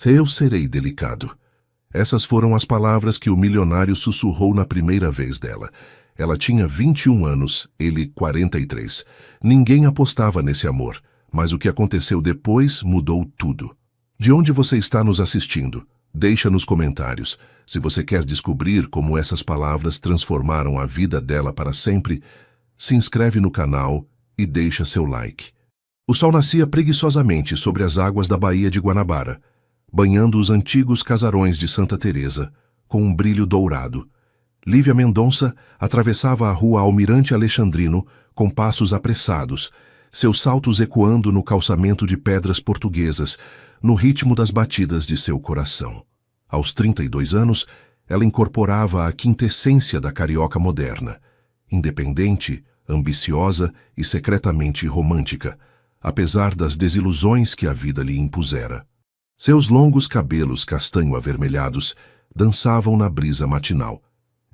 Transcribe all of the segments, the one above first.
Eu serei delicado. Essas foram as palavras que o milionário sussurrou na primeira vez dela. Ela tinha 21 anos, ele 43. Ninguém apostava nesse amor, mas o que aconteceu depois mudou tudo. De onde você está nos assistindo? Deixa nos comentários. Se você quer descobrir como essas palavras transformaram a vida dela para sempre, se inscreve no canal e deixa seu like. O sol nascia preguiçosamente sobre as águas da Baía de Guanabara, banhando os antigos casarões de Santa Teresa, com um brilho dourado. Lívia Mendonça atravessava a rua Almirante Alexandrino com passos apressados, seus saltos ecoando no calçamento de pedras portuguesas, no ritmo das batidas de seu coração. Aos 32 anos, ela incorporava a quintessência da carioca moderna, independente, ambiciosa e secretamente romântica, apesar das desilusões que a vida lhe impusera. Seus longos cabelos castanho-avermelhados dançavam na brisa matinal,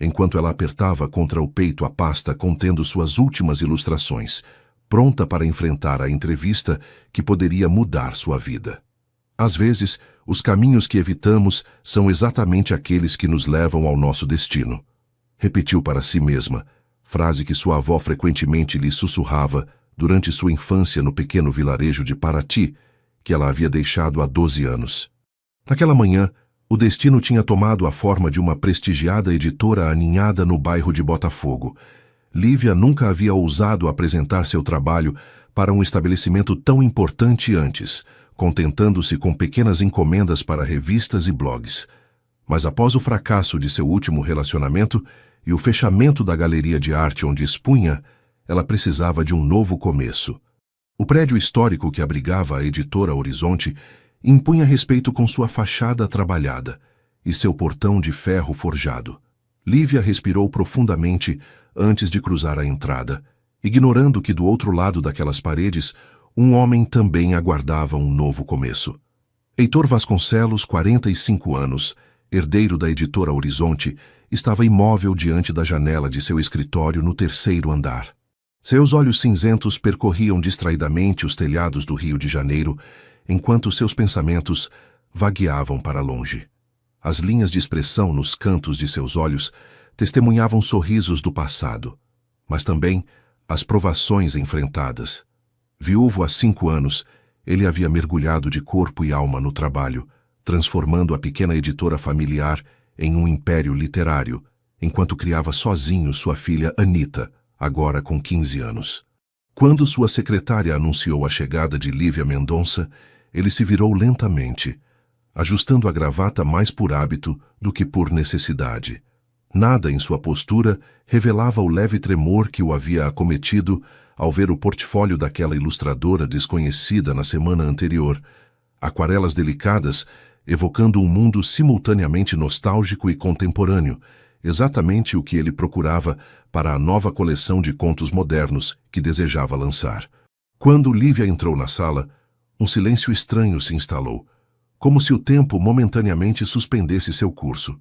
enquanto ela apertava contra o peito a pasta contendo suas últimas ilustrações, pronta para enfrentar a entrevista que poderia mudar sua vida. Às vezes, os caminhos que evitamos são exatamente aqueles que nos levam ao nosso destino. Repetiu para si mesma, frase que sua avó frequentemente lhe sussurrava durante sua infância no pequeno vilarejo de Paraty, que ela havia deixado há 12 anos. Naquela manhã, o destino tinha tomado a forma de uma prestigiada editora aninhada no bairro de Botafogo. Lívia nunca havia ousado apresentar seu trabalho para um estabelecimento tão importante antes, contentando-se com pequenas encomendas para revistas e blogs. Mas após o fracasso de seu último relacionamento e o fechamento da galeria de arte onde expunha, ela precisava de um novo começo. O prédio histórico que abrigava a editora Horizonte impunha respeito com sua fachada trabalhada e seu portão de ferro forjado. Lívia respirou profundamente antes de cruzar a entrada, ignorando que do outro lado daquelas paredes um homem também aguardava um novo começo. Heitor Vasconcelos, 45 anos, herdeiro da editora Horizonte, estava imóvel diante da janela de seu escritório no 3º andar. Seus olhos cinzentos percorriam distraidamente os telhados do Rio de Janeiro, enquanto seus pensamentos vagueavam para longe. As linhas de expressão nos cantos de seus olhos testemunhavam sorrisos do passado, mas também as provações enfrentadas. Viúvo há 5 anos, ele havia mergulhado de corpo e alma no trabalho, transformando a pequena editora familiar em um império literário, enquanto criava sozinho sua filha Anita, agora com 15 anos. Quando sua secretária anunciou a chegada de Lívia Mendonça, ele se virou lentamente, ajustando a gravata mais por hábito do que por necessidade. Nada em sua postura revelava o leve tremor que o havia acometido ao ver o portfólio daquela ilustradora desconhecida na semana anterior, aquarelas delicadas evocando um mundo simultaneamente nostálgico e contemporâneo, exatamente o que ele procurava para a nova coleção de contos modernos que desejava lançar. Quando Lívia entrou na sala, um silêncio estranho se instalou, como se o tempo momentaneamente suspendesse seu curso.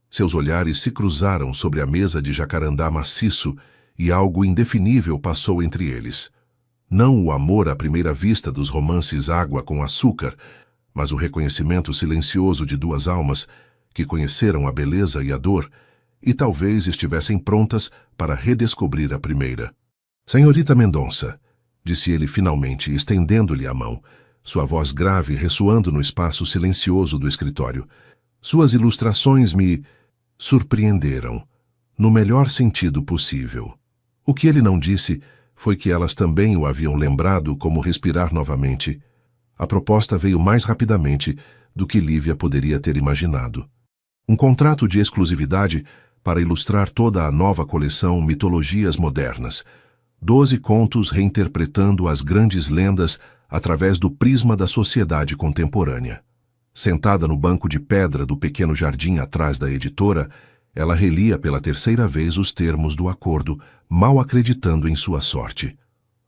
Seus olhares se cruzaram sobre a mesa de jacarandá maciço e algo indefinível passou entre eles. Não o amor à primeira vista dos romances Água com Açúcar, mas o reconhecimento silencioso de duas almas que conheceram a beleza e a dor e talvez estivessem prontas para redescobrir a primeira. Senhorita Mendonça, disse ele finalmente, estendendo-lhe a mão, sua voz grave ressoando no espaço silencioso do escritório. Suas ilustrações me surpreenderam, no melhor sentido possível. O que ele não disse foi que elas também o haviam lembrado como respirar novamente. A proposta veio mais rapidamente do que Lívia poderia ter imaginado. Um contrato de exclusividade para ilustrar toda a nova coleção Mitologias Modernas. 12 contos reinterpretando as grandes lendas através do prisma da sociedade contemporânea. Sentada no banco de pedra do pequeno jardim atrás da editora, ela relia pela 3ª vez os termos do acordo, mal acreditando em sua sorte.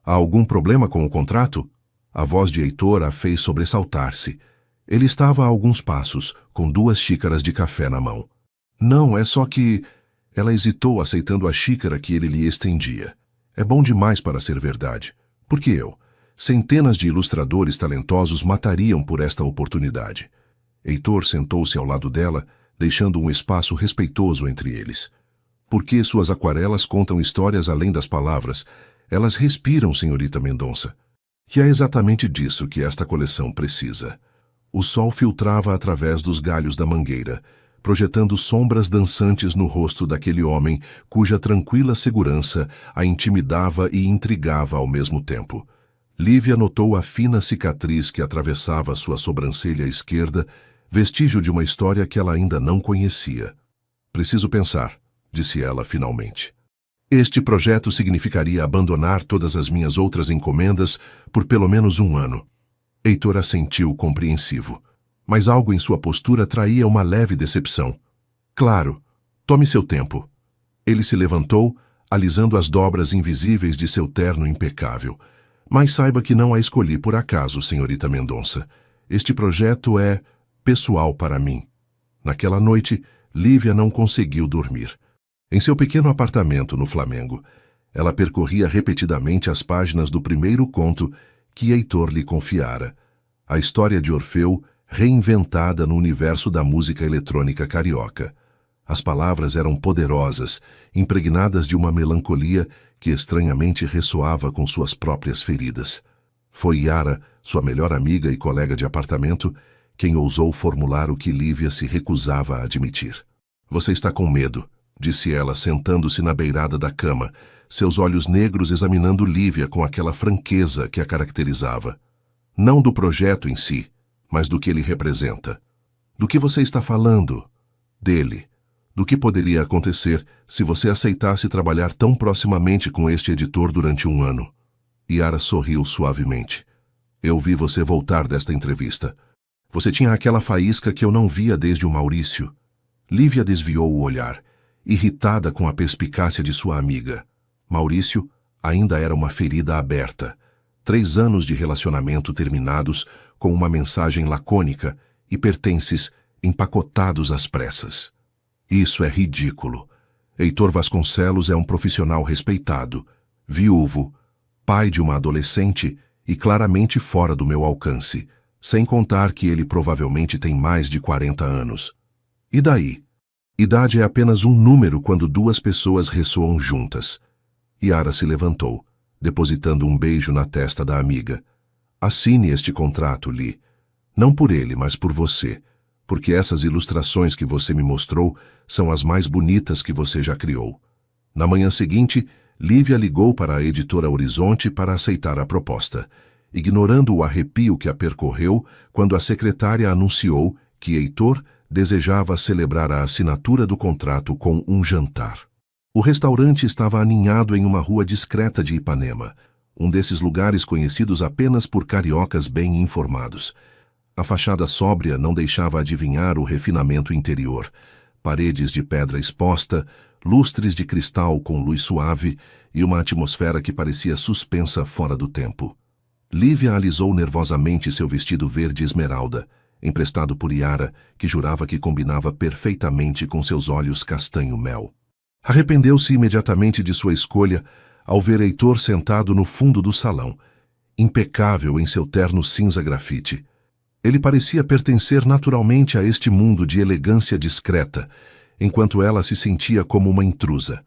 Há algum problema com o contrato? A voz de Heitor a fez sobressaltar-se. Ele estava a alguns passos, com 2 xícaras de café na mão. Não, é só que... Ela hesitou aceitando a xícara que ele lhe estendia. É bom demais para ser verdade. Por que eu? Centenas de ilustradores talentosos matariam por esta oportunidade. Heitor sentou-se ao lado dela, deixando um espaço respeitoso entre eles. Porque suas aquarelas contam histórias além das palavras. Elas respiram, senhorita Mendonça. E é exatamente disso que esta coleção precisa. O sol filtrava através dos galhos da mangueira, projetando sombras dançantes no rosto daquele homem cuja tranquila segurança a intimidava e intrigava ao mesmo tempo. Lívia notou a fina cicatriz que atravessava sua sobrancelha esquerda, vestígio de uma história que ela ainda não conhecia. Preciso pensar, disse ela finalmente. Este projeto significaria abandonar todas as minhas outras encomendas por pelo menos 1 ano. Heitor assentiu compreensivo, mas algo em sua postura traía uma leve decepção. Claro, tome seu tempo. Ele se levantou, alisando as dobras invisíveis de seu terno impecável. Mas saiba que não a escolhi por acaso, senhorita Mendonça. Este projeto é pessoal para mim. Naquela noite, Lívia não conseguiu dormir. Em seu pequeno apartamento no Flamengo, ela percorria repetidamente as páginas do primeiro conto que Heitor lhe confiara, a história de Orfeu reinventada no universo da música eletrônica carioca. As palavras eram poderosas, impregnadas de uma melancolia que estranhamente ressoava com suas próprias feridas. Foi Yara, sua melhor amiga e colega de apartamento, quem ousou formular o que Lívia se recusava a admitir. Você está com medo, disse ela, sentando-se na beirada da cama, seus olhos negros examinando Lívia com aquela franqueza que a caracterizava. Não do projeto em si, mas do que ele representa. Do que você está falando? Dele. Do que poderia acontecer se você aceitasse trabalhar tão proximamente com este editor durante 1 ano? Yara sorriu suavemente. Eu vi você voltar desta entrevista. Você tinha aquela faísca que eu não via desde o Maurício. Lívia desviou o olhar, irritada com a perspicácia de sua amiga. Maurício ainda era uma ferida aberta. 3 anos de relacionamento terminados com uma mensagem lacônica e pertences empacotados às pressas. Isso é ridículo. Heitor Vasconcelos é um profissional respeitado, viúvo, pai de uma adolescente e claramente fora do meu alcance, sem contar que ele provavelmente tem mais de 40 anos. E daí? Idade é apenas um número quando 2 pessoas ressoam juntas. Yara se levantou, depositando um beijo na testa da amiga. Assine este contrato, Li. Não por ele, mas por você, porque essas ilustrações que você me mostrou são as mais bonitas que você já criou. Na manhã seguinte, Lívia ligou para a editora Horizonte para aceitar a proposta, ignorando o arrepio que a percorreu quando a secretária anunciou que Heitor desejava celebrar a assinatura do contrato com um jantar. O restaurante estava aninhado em uma rua discreta de Ipanema, um desses lugares conhecidos apenas por cariocas bem informados. A fachada sóbria não deixava adivinhar o refinamento interior. Paredes de pedra exposta, lustres de cristal com luz suave e uma atmosfera que parecia suspensa fora do tempo. Lívia alisou nervosamente seu vestido verde esmeralda, emprestado por Yara, que jurava que combinava perfeitamente com seus olhos castanho-mel. Arrependeu-se imediatamente de sua escolha ao ver Heitor sentado no fundo do salão, impecável em seu terno cinza grafite. Ele parecia pertencer naturalmente a este mundo de elegância discreta, enquanto ela se sentia como uma intrusa.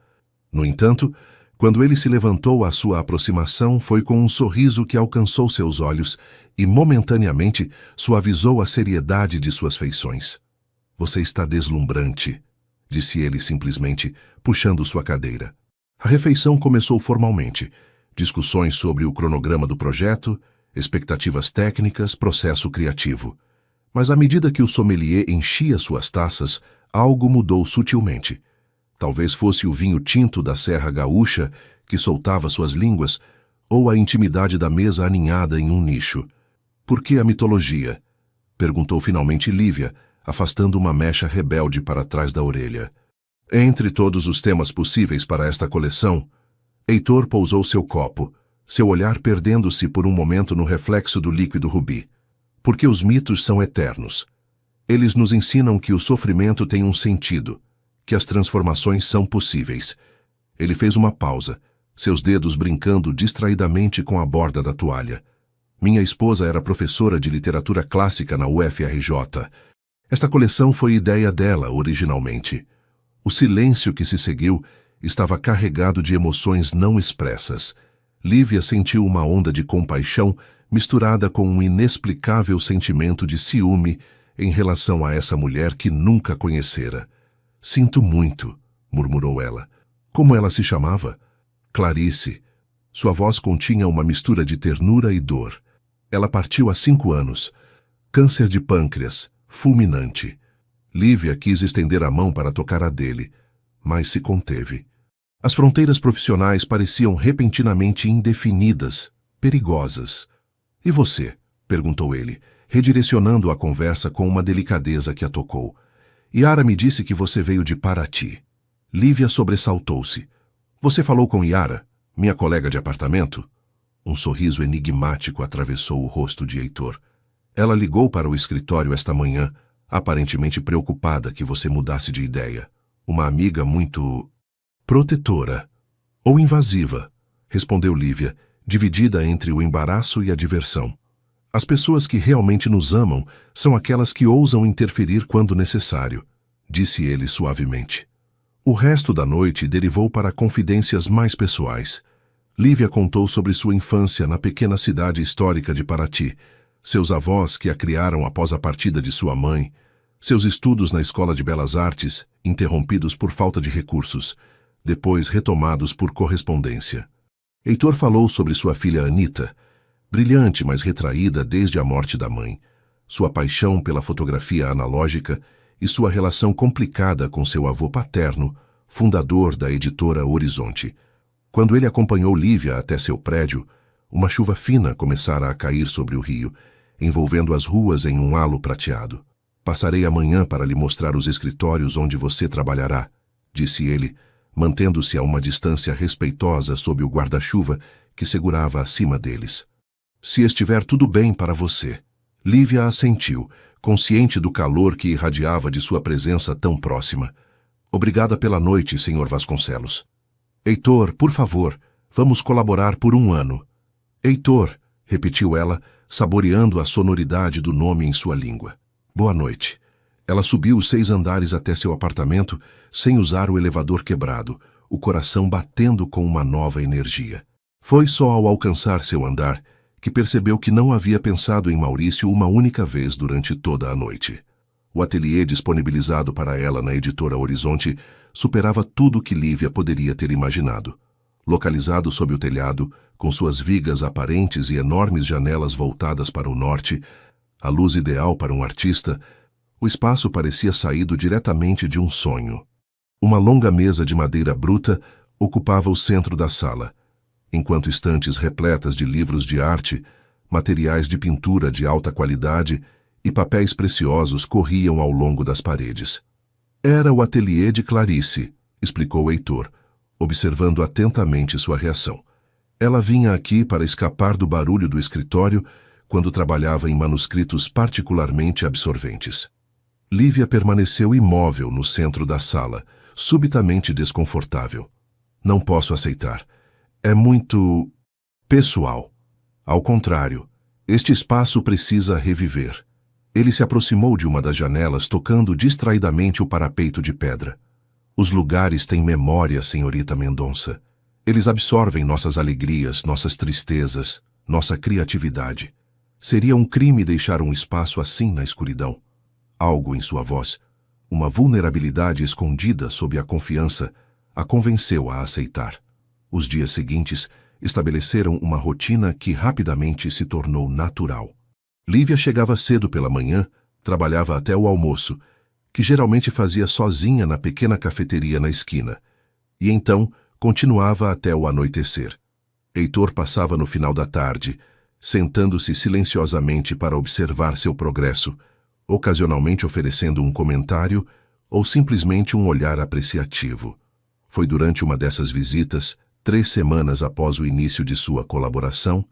No entanto, quando ele se levantou à sua aproximação, foi com um sorriso que alcançou seus olhos e, momentaneamente, suavizou a seriedade de suas feições. Você está deslumbrante, disse ele simplesmente, puxando sua cadeira. A refeição começou formalmente. Discussões sobre o cronograma do projeto, expectativas técnicas, processo criativo. Mas à medida que o sommelier enchia suas taças, algo mudou sutilmente. Talvez fosse o vinho tinto da Serra Gaúcha que soltava suas línguas, ou a intimidade da mesa aninhada em um nicho. Por que a mitologia? Perguntou finalmente Lívia, afastando uma mecha rebelde para trás da orelha. Entre todos os temas possíveis para esta coleção, Heitor pousou seu copo, seu olhar perdendo-se por um momento no reflexo do líquido rubi. Porque os mitos são eternos. Eles nos ensinam que o sofrimento tem um sentido, que as transformações são possíveis. Ele fez uma pausa, seus dedos brincando distraidamente com a borda da toalha. Minha esposa era professora de literatura clássica na UFRJ. Esta coleção foi ideia dela originalmente. O silêncio que se seguiu estava carregado de emoções não expressas. Lívia sentiu uma onda de compaixão misturada com um inexplicável sentimento de ciúme em relação a essa mulher que nunca conhecera. Sinto muito, murmurou ela. Como ela se chamava? Clarice. Sua voz continha uma mistura de ternura e dor. Ela partiu há 5 anos. Câncer de pâncreas, fulminante. Lívia quis estender a mão para tocar a dele, mas se conteve. As fronteiras profissionais pareciam repentinamente indefinidas, perigosas. E você? Perguntou ele, redirecionando a conversa com uma delicadeza que a tocou. Yara me disse que você veio de Paraty. Lívia sobressaltou-se. Você falou com Yara, minha colega de apartamento? Um sorriso enigmático atravessou o rosto de Heitor. Ela ligou para o escritório esta manhã, aparentemente preocupada que você mudasse de ideia. Uma amiga muito protetora ou invasiva, respondeu Lívia, dividida entre o embaraço e a diversão. As pessoas que realmente nos amam são aquelas que ousam interferir quando necessário, disse ele suavemente. O resto da noite derivou para confidências mais pessoais. Lívia contou sobre sua infância na pequena cidade histórica de Paraty, seus avós que a criaram após a partida de sua mãe, seus estudos na Escola de Belas Artes, interrompidos por falta de recursos, depois retomados por correspondência. Heitor falou sobre sua filha Anita, brilhante, mas retraída desde a morte da mãe, sua paixão pela fotografia analógica e sua relação complicada com seu avô paterno, fundador da editora Horizonte. Quando ele acompanhou Lívia até seu prédio, uma chuva fina começara a cair sobre o rio, envolvendo as ruas em um halo prateado. Passarei amanhã para lhe mostrar os escritórios onde você trabalhará, disse ele, mantendo-se a uma distância respeitosa sob o guarda-chuva que segurava acima deles. Se estiver tudo bem para você. Lívia assentiu, consciente do calor que irradiava de sua presença tão próxima. Obrigada pela noite, Sr. Vasconcelos. Heitor, por favor, vamos colaborar por 1 ano. Heitor, repetiu ela, saboreando a sonoridade do nome em sua língua. Boa noite. Ela subiu os 6 andares até seu apartamento, sem usar o elevador quebrado, o coração batendo com uma nova energia. Foi só ao alcançar seu andar que percebeu que não havia pensado em Maurício uma única vez durante toda a noite. O ateliê disponibilizado para ela na editora Horizonte superava tudo o que Lívia poderia ter imaginado. Localizado sob o telhado, com suas vigas aparentes e enormes janelas voltadas para o norte, a luz ideal para um artista, o espaço parecia saído diretamente de um sonho. Uma longa mesa de madeira bruta ocupava o centro da sala, enquanto estantes repletas de livros de arte, materiais de pintura de alta qualidade e papéis preciosos corriam ao longo das paredes. Era o ateliê de Clarice, explicou Heitor, observando atentamente sua reação. Ela vinha aqui para escapar do barulho do escritório quando trabalhava em manuscritos particularmente absorventes. Lívia permaneceu imóvel no centro da sala, subitamente desconfortável. Não posso aceitar. É muito pessoal. Ao contrário, este espaço precisa reviver. Ele se aproximou de uma das janelas, tocando distraidamente o parapeito de pedra. Os lugares têm memória, senhorita Mendonça. Eles absorvem nossas alegrias, nossas tristezas, nossa criatividade. Seria um crime deixar um espaço assim na escuridão. Algo em sua voz, uma vulnerabilidade escondida sob a confiança, a convenceu a aceitar. Os dias seguintes estabeleceram uma rotina que rapidamente se tornou natural. Lívia chegava cedo pela manhã, trabalhava até o almoço, que geralmente fazia sozinha na pequena cafeteria na esquina, e então continuava até o anoitecer. Heitor passava no final da tarde, sentando-se silenciosamente para observar seu progresso, ocasionalmente oferecendo um comentário ou simplesmente um olhar apreciativo. Foi durante uma dessas visitas, 3 semanas após o início de sua colaboração,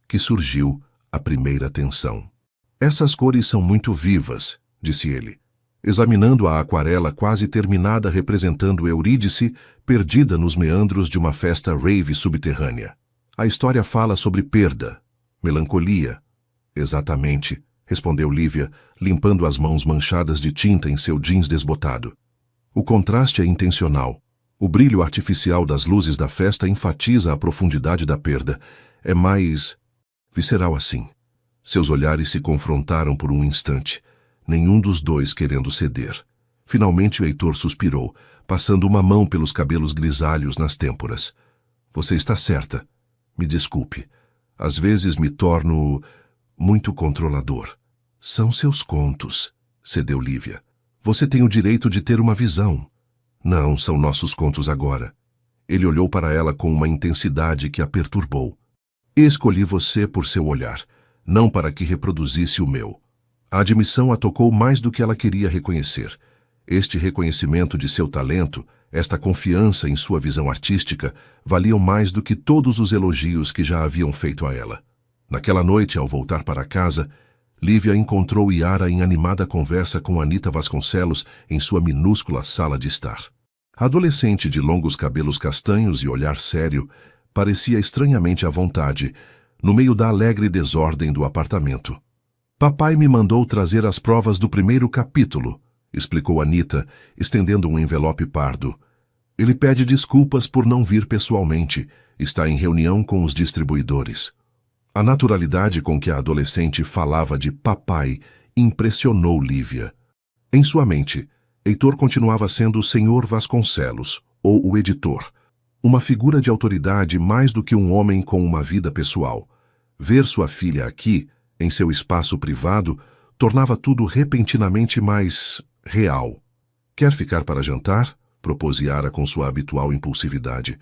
que surgiu a primeira tensão. Essas cores são muito vivas, disse ele, examinando a aquarela quase terminada representando Eurídice perdida nos meandros de uma festa rave subterrânea. A história fala sobre perda, melancolia. Exatamente, respondeu Lívia, limpando as mãos manchadas de tinta em seu jeans desbotado. O contraste é intencional. O brilho artificial das luzes da festa enfatiza a profundidade da perda. É mais visceral assim. Seus olhares se confrontaram por um instante, nenhum dos dois querendo ceder. Finalmente o Heitor suspirou, passando uma mão pelos cabelos grisalhos nas têmporas. Você está certa. Me desculpe. Às vezes me torno muito controlador. São seus contos, cedeu Lívia. Você tem o direito de ter uma visão. Não, são nossos contos agora. Ele olhou para ela com uma intensidade que a perturbou. Escolhi você por seu olhar, não para que reproduzisse o meu. A admissão a tocou mais do que ela queria reconhecer. Este reconhecimento de seu talento, esta confiança em sua visão artística, valiam mais do que todos os elogios que já haviam feito a ela. Naquela noite, ao voltar para casa, Lívia encontrou Yara em animada conversa com Anita Vasconcelos em sua minúscula sala de estar. A adolescente de longos cabelos castanhos e olhar sério parecia estranhamente à vontade, no meio da alegre desordem do apartamento. Papai me mandou trazer as provas do primeiro capítulo, explicou Anita, estendendo um envelope pardo. Ele pede desculpas por não vir pessoalmente. Está em reunião com os distribuidores. A naturalidade com que a adolescente falava de papai impressionou Lívia. Em sua mente, Heitor continuava sendo o Sr. Vasconcelos, ou o editor, uma figura de autoridade mais do que um homem com uma vida pessoal. Ver sua filha aqui, em seu espaço privado, tornava tudo repentinamente mais real. Quer ficar para jantar? Propôs Yara com sua habitual impulsividade.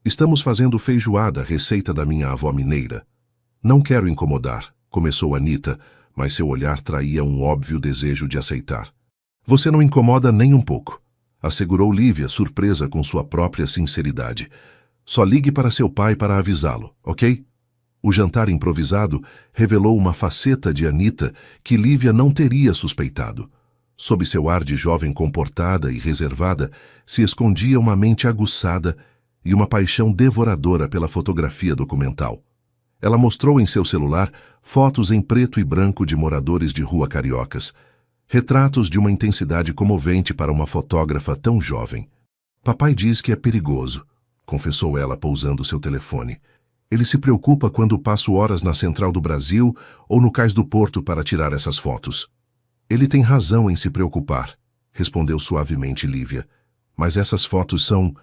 Estamos fazendo feijoada, receita da minha avó mineira. Não quero incomodar, começou Anita, mas seu olhar traía um óbvio desejo de aceitar. Você não incomoda nem um pouco, assegurou Lívia, surpresa com sua própria sinceridade. Só ligue para seu pai para avisá-lo, ok? O jantar improvisado revelou uma faceta de Anita que Lívia não teria suspeitado. Sob seu ar de jovem comportada e reservada, se escondia uma mente aguçada e uma paixão devoradora pela fotografia documental. Ela mostrou em seu celular fotos em preto e branco de moradores de rua cariocas, retratos de uma intensidade comovente para uma fotógrafa tão jovem. Papai diz que é perigoso, confessou ela pousando seu telefone. Ele se preocupa quando passo horas na Central do Brasil ou no Cais do Porto para tirar essas fotos. Ele tem razão em se preocupar, respondeu suavemente Lívia. Mas essas fotos são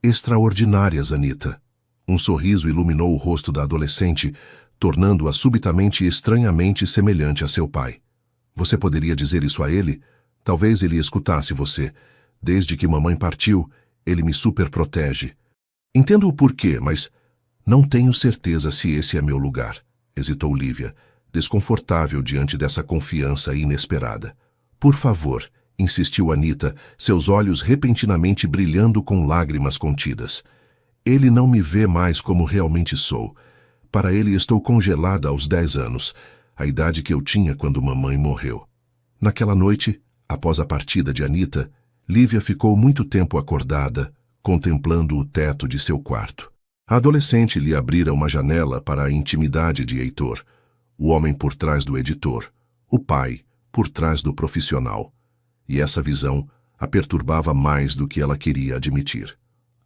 extraordinárias, Anita. Um sorriso iluminou o rosto da adolescente, tornando-a subitamente e estranhamente semelhante a seu pai. Você poderia dizer isso a ele? Talvez ele escutasse você. Desde que mamãe partiu, ele me superprotege. Entendo o porquê, mas não tenho certeza se esse é meu lugar, hesitou Lívia, desconfortável diante dessa confiança inesperada. Por favor, insistiu Anita, seus olhos repentinamente brilhando com lágrimas contidas. Ele não me vê mais como realmente sou. Para ele estou congelada aos 10 anos, a idade que eu tinha quando mamãe morreu. Naquela noite, após a partida de Anita, Lívia ficou muito tempo acordada, contemplando o teto de seu quarto. A adolescente lhe abrira uma janela para a intimidade de Heitor, o homem por trás do editor, o pai por trás do profissional. E essa visão a perturbava mais do que ela queria admitir.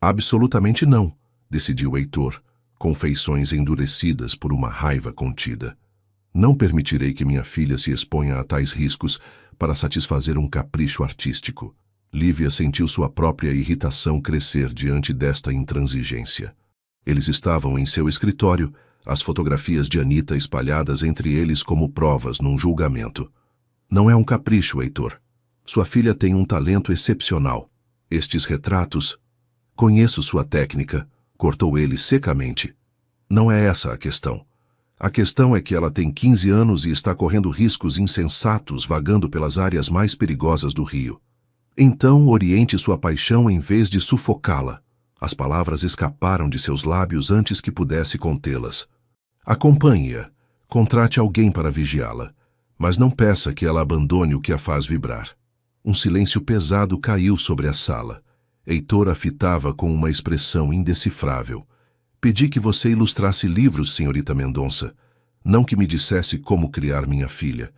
Absolutamente não, decidiu Heitor, com feições endurecidas por uma raiva contida. Não permitirei que minha filha se exponha a tais riscos para satisfazer um capricho artístico. Lívia sentiu sua própria irritação crescer diante desta intransigência. Eles estavam em seu escritório, as fotografias de Anita espalhadas entre eles como provas num julgamento. Não é um capricho, Heitor. Sua filha tem um talento excepcional. Estes retratos... Conheço sua técnica, cortou ele secamente. Não é essa a questão. A questão é que ela tem 15 anos e está correndo riscos insensatos vagando pelas áreas mais perigosas do Rio. Então oriente sua paixão em vez de sufocá-la. As palavras escaparam de seus lábios antes que pudesse contê-las. Acompanhe-a, contrate alguém para vigiá-la, mas não peça que ela abandone o que a faz vibrar. Um silêncio pesado caiu sobre a sala. Heitor a fitava com uma expressão indecifrável. Pedi que você ilustrasse livros, senhorita Mendonça. Não que me dissesse como criar minha filha.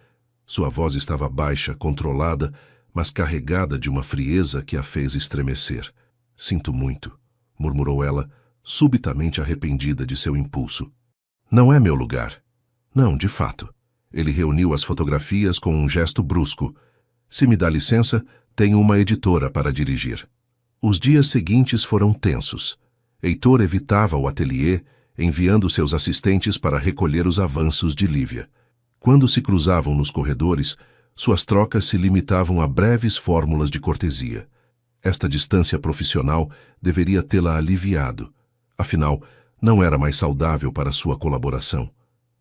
Sua voz estava baixa, controlada, mas carregada de uma frieza que a fez estremecer. Sinto muito, murmurou ela, subitamente arrependida de seu impulso. Não é meu lugar. Não, de fato. Ele reuniu as fotografias com um gesto brusco. Se me dá licença, tenho uma editora para dirigir. Os dias seguintes foram tensos. Heitor evitava o ateliê, enviando seus assistentes para recolher os avanços de Lívia. Quando se cruzavam nos corredores, suas trocas se limitavam a breves fórmulas de cortesia. Esta distância profissional deveria tê-la aliviado. Afinal, não era mais saudável para sua colaboração.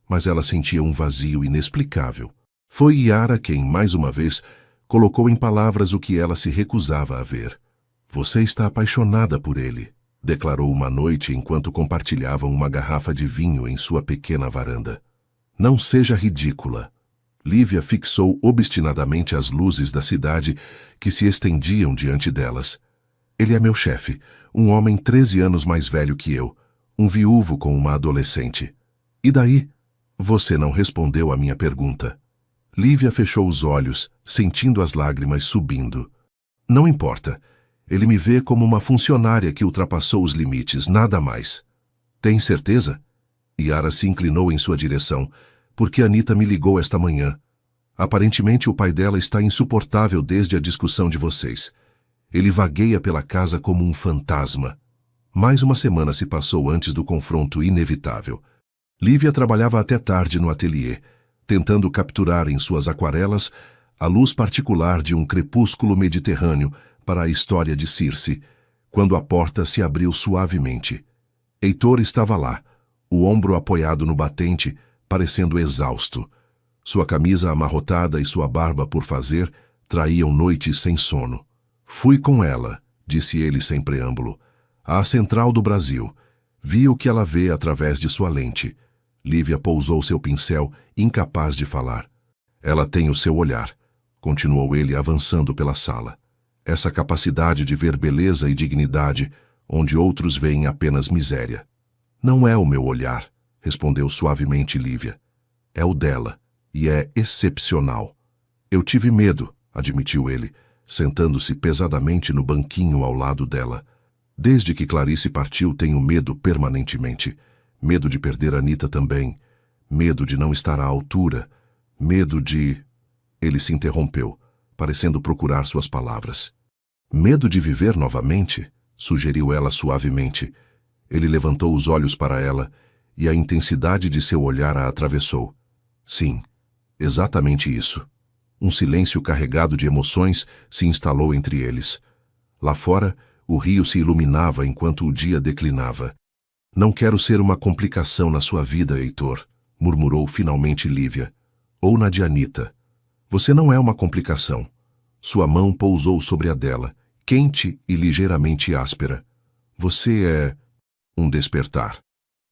Mas ela sentia um vazio inexplicável. Foi Yara quem, mais uma vez, colocou em palavras o que ela se recusava a ver. Você está apaixonada por ele, declarou uma noite enquanto compartilhavam uma garrafa de vinho em sua pequena varanda. Não seja ridícula. Lívia fixou obstinadamente as luzes da cidade que se estendiam diante delas. Ele é meu chefe, um homem 13 anos mais velho que eu, um viúvo com uma adolescente. E daí? Você não respondeu à minha pergunta. Lívia fechou os olhos, sentindo as lágrimas subindo. Não importa. Ele me vê como uma funcionária que ultrapassou os limites, nada mais. Tem certeza? Yara se inclinou em sua direção, porque Anita me ligou esta manhã. Aparentemente o pai dela está insuportável desde a discussão de vocês. Ele vagueia pela casa como um fantasma. Mais uma semana se passou antes do confronto inevitável. Lívia trabalhava até tarde no ateliê, tentando capturar em suas aquarelas a luz particular de um crepúsculo mediterrâneo para a história de Circe, quando a porta se abriu suavemente. Heitor estava lá, o ombro apoiado no batente, parecendo exausto. Sua camisa amarrotada e sua barba por fazer traíam noites sem sono. Fui com ela, disse ele sem preâmbulo, à Central do Brasil. Vi o que ela vê através de sua lente. Lívia pousou seu pincel, incapaz de falar. Ela tem o seu olhar, continuou ele avançando pela sala. Essa capacidade de ver beleza e dignidade, onde outros veem apenas miséria. Não é o meu olhar, respondeu suavemente Lívia. É o dela, e é excepcional. Eu tive medo, admitiu ele, sentando-se pesadamente no banquinho ao lado dela. Desde que Clarice partiu, tenho medo permanentemente. Medo de perder Anita também. Medo de não estar à altura. Medo de... Ele se interrompeu, parecendo procurar suas palavras. Medo de viver novamente? Sugeriu ela suavemente. Ele levantou os olhos para ela e a intensidade de seu olhar a atravessou. Sim, exatamente isso. Um silêncio carregado de emoções se instalou entre eles. Lá fora, o rio se iluminava enquanto o dia declinava. Não quero ser uma complicação na sua vida, Heitor, murmurou finalmente Lívia. Ou na de Anita. Você não é uma complicação. Sua mão pousou sobre a dela, quente e ligeiramente áspera. Você é um despertar.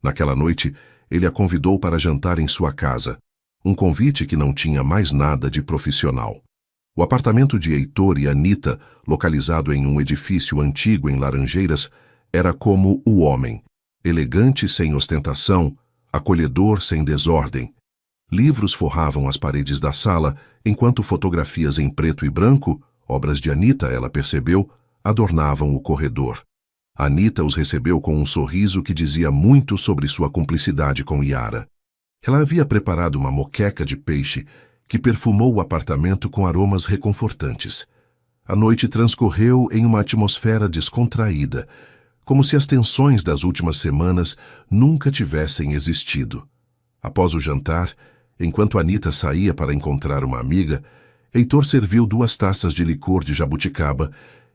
Naquela noite, ele a convidou para jantar em sua casa, um convite que não tinha mais nada de profissional. O apartamento de Heitor e Anita, localizado em um edifício antigo em Laranjeiras, era como o homem, elegante sem ostentação, acolhedor sem desordem. Livros forravam as paredes da sala, enquanto fotografias em preto e branco, obras de Anita, ela percebeu, adornavam o corredor. Anita os recebeu com um sorriso que dizia muito sobre sua cumplicidade com Yara. Ela havia preparado uma moqueca de peixe que perfumou o apartamento com aromas reconfortantes. A noite transcorreu em uma atmosfera descontraída, como se as tensões das últimas semanas nunca tivessem existido. Após o jantar, enquanto Anita saía para encontrar uma amiga, Heitor serviu 2 taças de licor de jabuticaba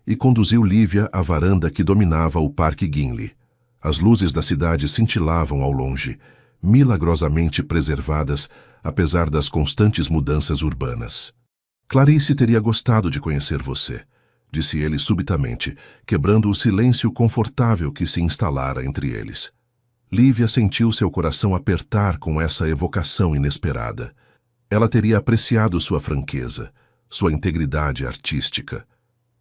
e conduziu Lívia à varanda que dominava o Parque Guinle. As luzes da cidade cintilavam ao longe, milagrosamente preservadas, apesar das constantes mudanças urbanas. Clarice teria gostado de conhecer você, disse ele subitamente, quebrando o silêncio confortável que se instalara entre eles. Lívia sentiu seu coração apertar com essa evocação inesperada. Ela teria apreciado sua franqueza, sua integridade artística.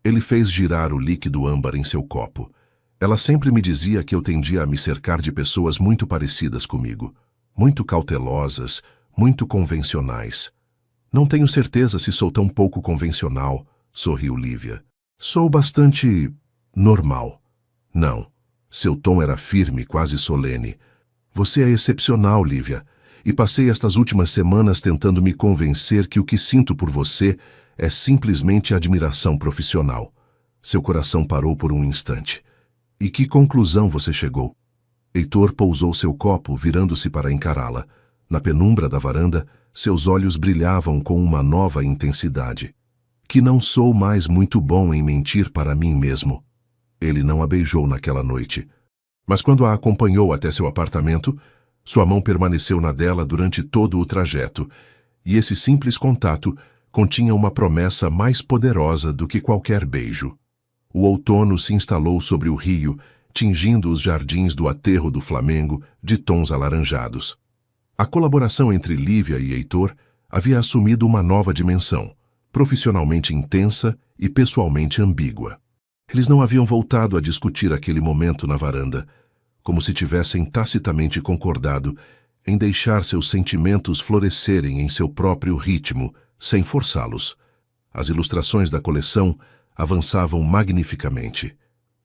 Ele fez girar o líquido âmbar em seu copo. Ela sempre me dizia que eu tendia a me cercar de pessoas muito parecidas comigo. muito cautelosas, muito convencionais. Não tenho certeza se sou tão pouco convencional, sorriu Lívia. Sou bastante normal. Não. Seu tom era firme, quase solene. Você é excepcional, Lívia, e passei estas últimas semanas tentando me convencer que o que sinto por você é simplesmente admiração profissional. Seu coração parou por um instante. E que conclusão você chegou? Heitor pousou seu copo, virando-se para encará-la. Na penumbra da varanda, seus olhos brilhavam com uma nova intensidade. Que não sou mais muito bom em mentir para mim mesmo. Ele não a beijou naquela noite. Mas quando a acompanhou até seu apartamento, sua mão permaneceu na dela durante todo o trajeto, e esse simples contato continha uma promessa mais poderosa do que qualquer beijo. O outono se instalou sobre o rio, tingindo os jardins do aterro do Flamengo de tons alaranjados. A colaboração entre Lívia e Heitor havia assumido uma nova dimensão, profissionalmente intensa e pessoalmente ambígua. Eles não haviam voltado a discutir aquele momento na varanda, como se tivessem tacitamente concordado em deixar seus sentimentos florescerem em seu próprio ritmo, sem forçá-los. As ilustrações da coleção avançavam magnificamente.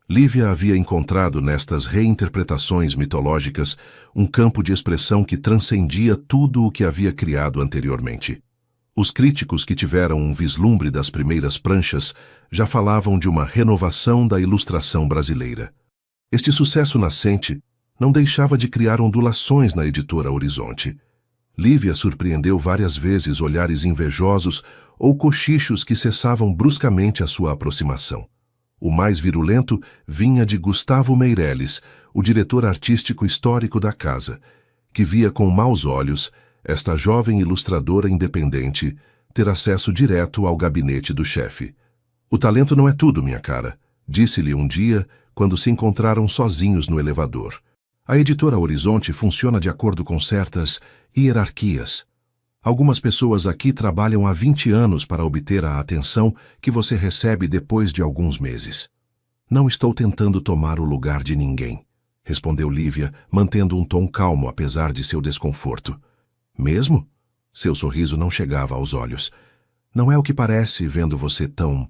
Lívia havia encontrado nestas reinterpretações mitológicas um campo de expressão que transcendia tudo o que havia criado anteriormente. Os críticos que tiveram um vislumbre das primeiras pranchas já falavam de uma renovação da ilustração brasileira. Este sucesso nascente não deixava de criar ondulações na editora Horizonte. Lívia surpreendeu várias vezes olhares invejosos ou cochichos que cessavam bruscamente a sua aproximação. O mais virulento vinha de Gustavo Meirelles, o diretor artístico histórico da casa, que via com maus olhos esta jovem ilustradora independente ter acesso direto ao gabinete do chefe. O talento não é tudo, minha cara, disse-lhe um dia quando se encontraram sozinhos no elevador. A editora Horizonte funciona de acordo com certas hierarquias. Algumas pessoas aqui trabalham há 20 anos para obter a atenção que você recebe depois de alguns meses. Não estou tentando tomar o lugar de ninguém, respondeu Lívia, mantendo um tom calmo apesar de seu desconforto. Mesmo? Seu sorriso não chegava aos olhos. Não é o que parece vendo você tão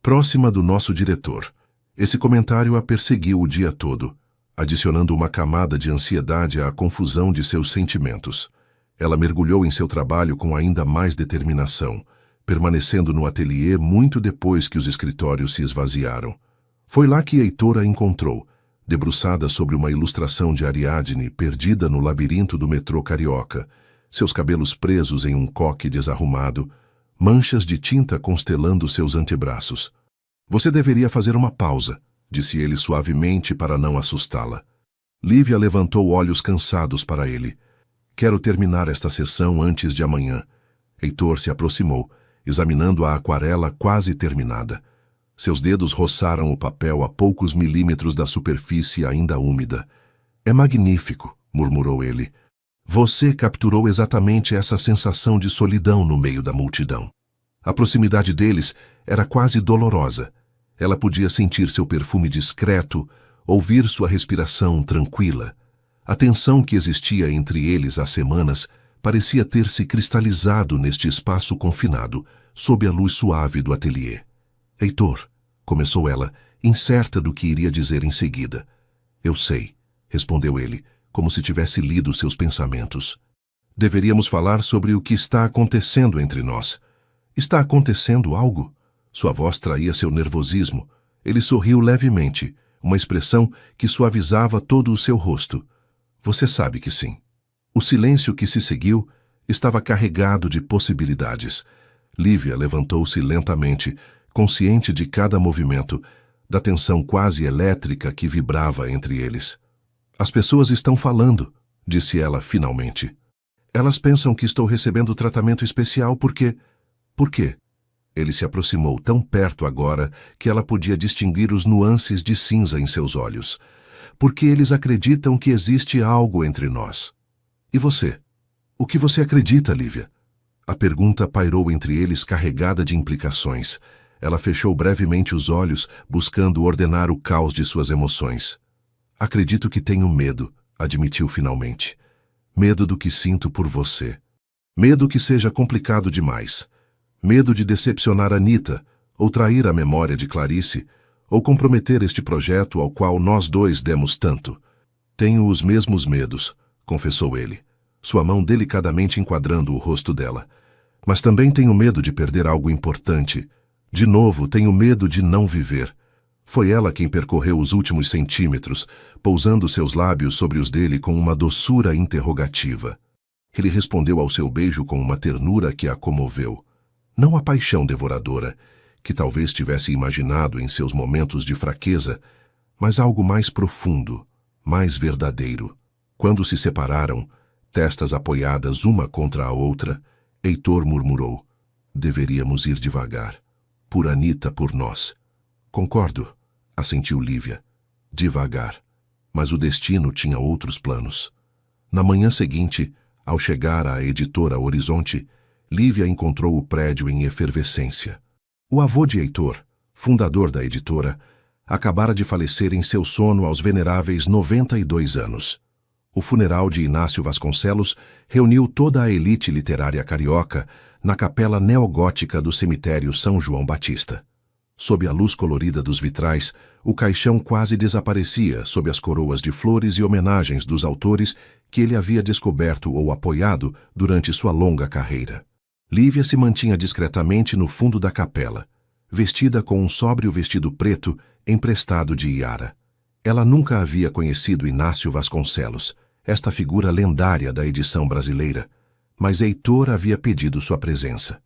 próxima do nosso diretor. Esse comentário a perseguiu o dia todo, adicionando uma camada de ansiedade à confusão de seus sentimentos. Ela mergulhou em seu trabalho com ainda mais determinação, permanecendo no ateliê muito depois que os escritórios se esvaziaram. Foi lá que Heitor a encontrou, debruçada sobre uma ilustração de Ariadne perdida no labirinto do metrô carioca, seus cabelos presos em um coque desarrumado, manchas de tinta constelando seus antebraços. Você deveria fazer uma pausa, disse ele suavemente para não assustá-la. Lívia levantou olhos cansados para ele. Quero terminar esta sessão antes de amanhã. Heitor se aproximou, examinando a aquarela quase terminada. Seus dedos roçaram o papel a poucos milímetros da superfície ainda úmida. É magnífico, murmurou ele. Você capturou exatamente essa sensação de solidão no meio da multidão. A proximidade deles era quase dolorosa. Ela podia sentir seu perfume discreto, ouvir sua respiração tranquila. A tensão que existia entre eles há semanas parecia ter se cristalizado neste espaço confinado, sob a luz suave do ateliê. Heitor, começou ela, incerta do que iria dizer em seguida. Eu sei, respondeu ele, como se tivesse lido seus pensamentos. Deveríamos falar sobre o que está acontecendo entre nós. Está acontecendo algo? Sua voz traía seu nervosismo. Ele sorriu levemente, uma expressão que suavizava todo o seu rosto. Você sabe que sim. O silêncio que se seguiu estava carregado de possibilidades. Lívia levantou-se lentamente, consciente de cada movimento, da tensão quase elétrica que vibrava entre eles. As pessoas estão falando, disse ela finalmente. Elas pensam que estou recebendo tratamento especial porque... Por quê? Ele se aproximou tão perto agora que ela podia distinguir os nuances de cinza em seus olhos. Porque eles acreditam que existe algo entre nós. E você? O que você acredita, Lívia? A pergunta pairou entre eles carregada de implicações. Ela fechou brevemente os olhos, buscando ordenar o caos de suas emoções. Acredito que tenho medo, admitiu finalmente. Medo do que sinto por você. Medo que seja complicado demais. Medo de decepcionar Anita, ou trair a memória de Clarice, ou comprometer este projeto ao qual nós dois demos tanto. Tenho os mesmos medos, confessou ele, sua mão delicadamente enquadrando o rosto dela. Mas também tenho medo de perder algo importante. De novo, tenho medo de não viver. Foi ela quem percorreu os últimos centímetros, pousando seus lábios sobre os dele com uma doçura interrogativa. Ele respondeu ao seu beijo com uma ternura que a comoveu. Não a paixão devoradora, que talvez tivesse imaginado em seus momentos de fraqueza, mas algo mais profundo, mais verdadeiro. Quando se separaram, testas apoiadas uma contra a outra, Heitor murmurou: deveríamos ir devagar. Por Anita, por nós. Concordo, assentiu Lívia. Devagar. Mas o destino tinha outros planos. Na manhã seguinte, ao chegar à editora Horizonte, Lívia encontrou o prédio em efervescência. O avô de Heitor, fundador da editora, acabara de falecer em seu sono aos veneráveis 92 anos. O funeral de Inácio Vasconcelos reuniu toda a elite literária carioca na capela neogótica do cemitério São João Batista. Sob a luz colorida dos vitrais, o caixão quase desaparecia sob as coroas de flores e homenagens dos autores que ele havia descoberto ou apoiado durante sua longa carreira. Lívia se mantinha discretamente no fundo da capela, vestida com um sóbrio vestido preto emprestado de Iara. Ela nunca havia conhecido Inácio Vasconcelos, esta figura lendária da edição brasileira, mas Heitor havia pedido sua presença.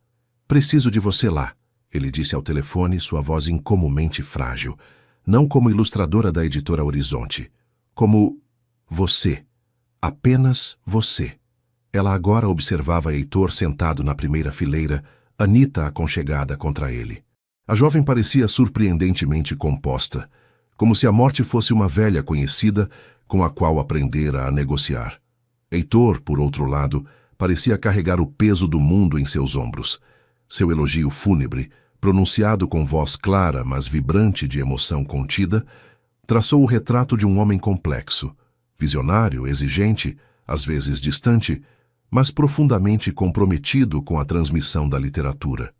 Preciso de você lá, ele disse ao telefone, sua voz incomumente frágil, não como ilustradora da editora Horizonte, como você, apenas você. Ela agora observava Heitor sentado na primeira fileira, Anita aconchegada contra ele. A jovem parecia surpreendentemente composta, como se a morte fosse uma velha conhecida com a qual aprendera a negociar. Heitor, por outro lado, parecia carregar o peso do mundo em seus ombros. Seu elogio fúnebre, pronunciado com voz clara, mas vibrante de emoção contida, traçou o retrato de um homem complexo, visionário, exigente, às vezes distante, mas profundamente comprometido com a transmissão da literatura.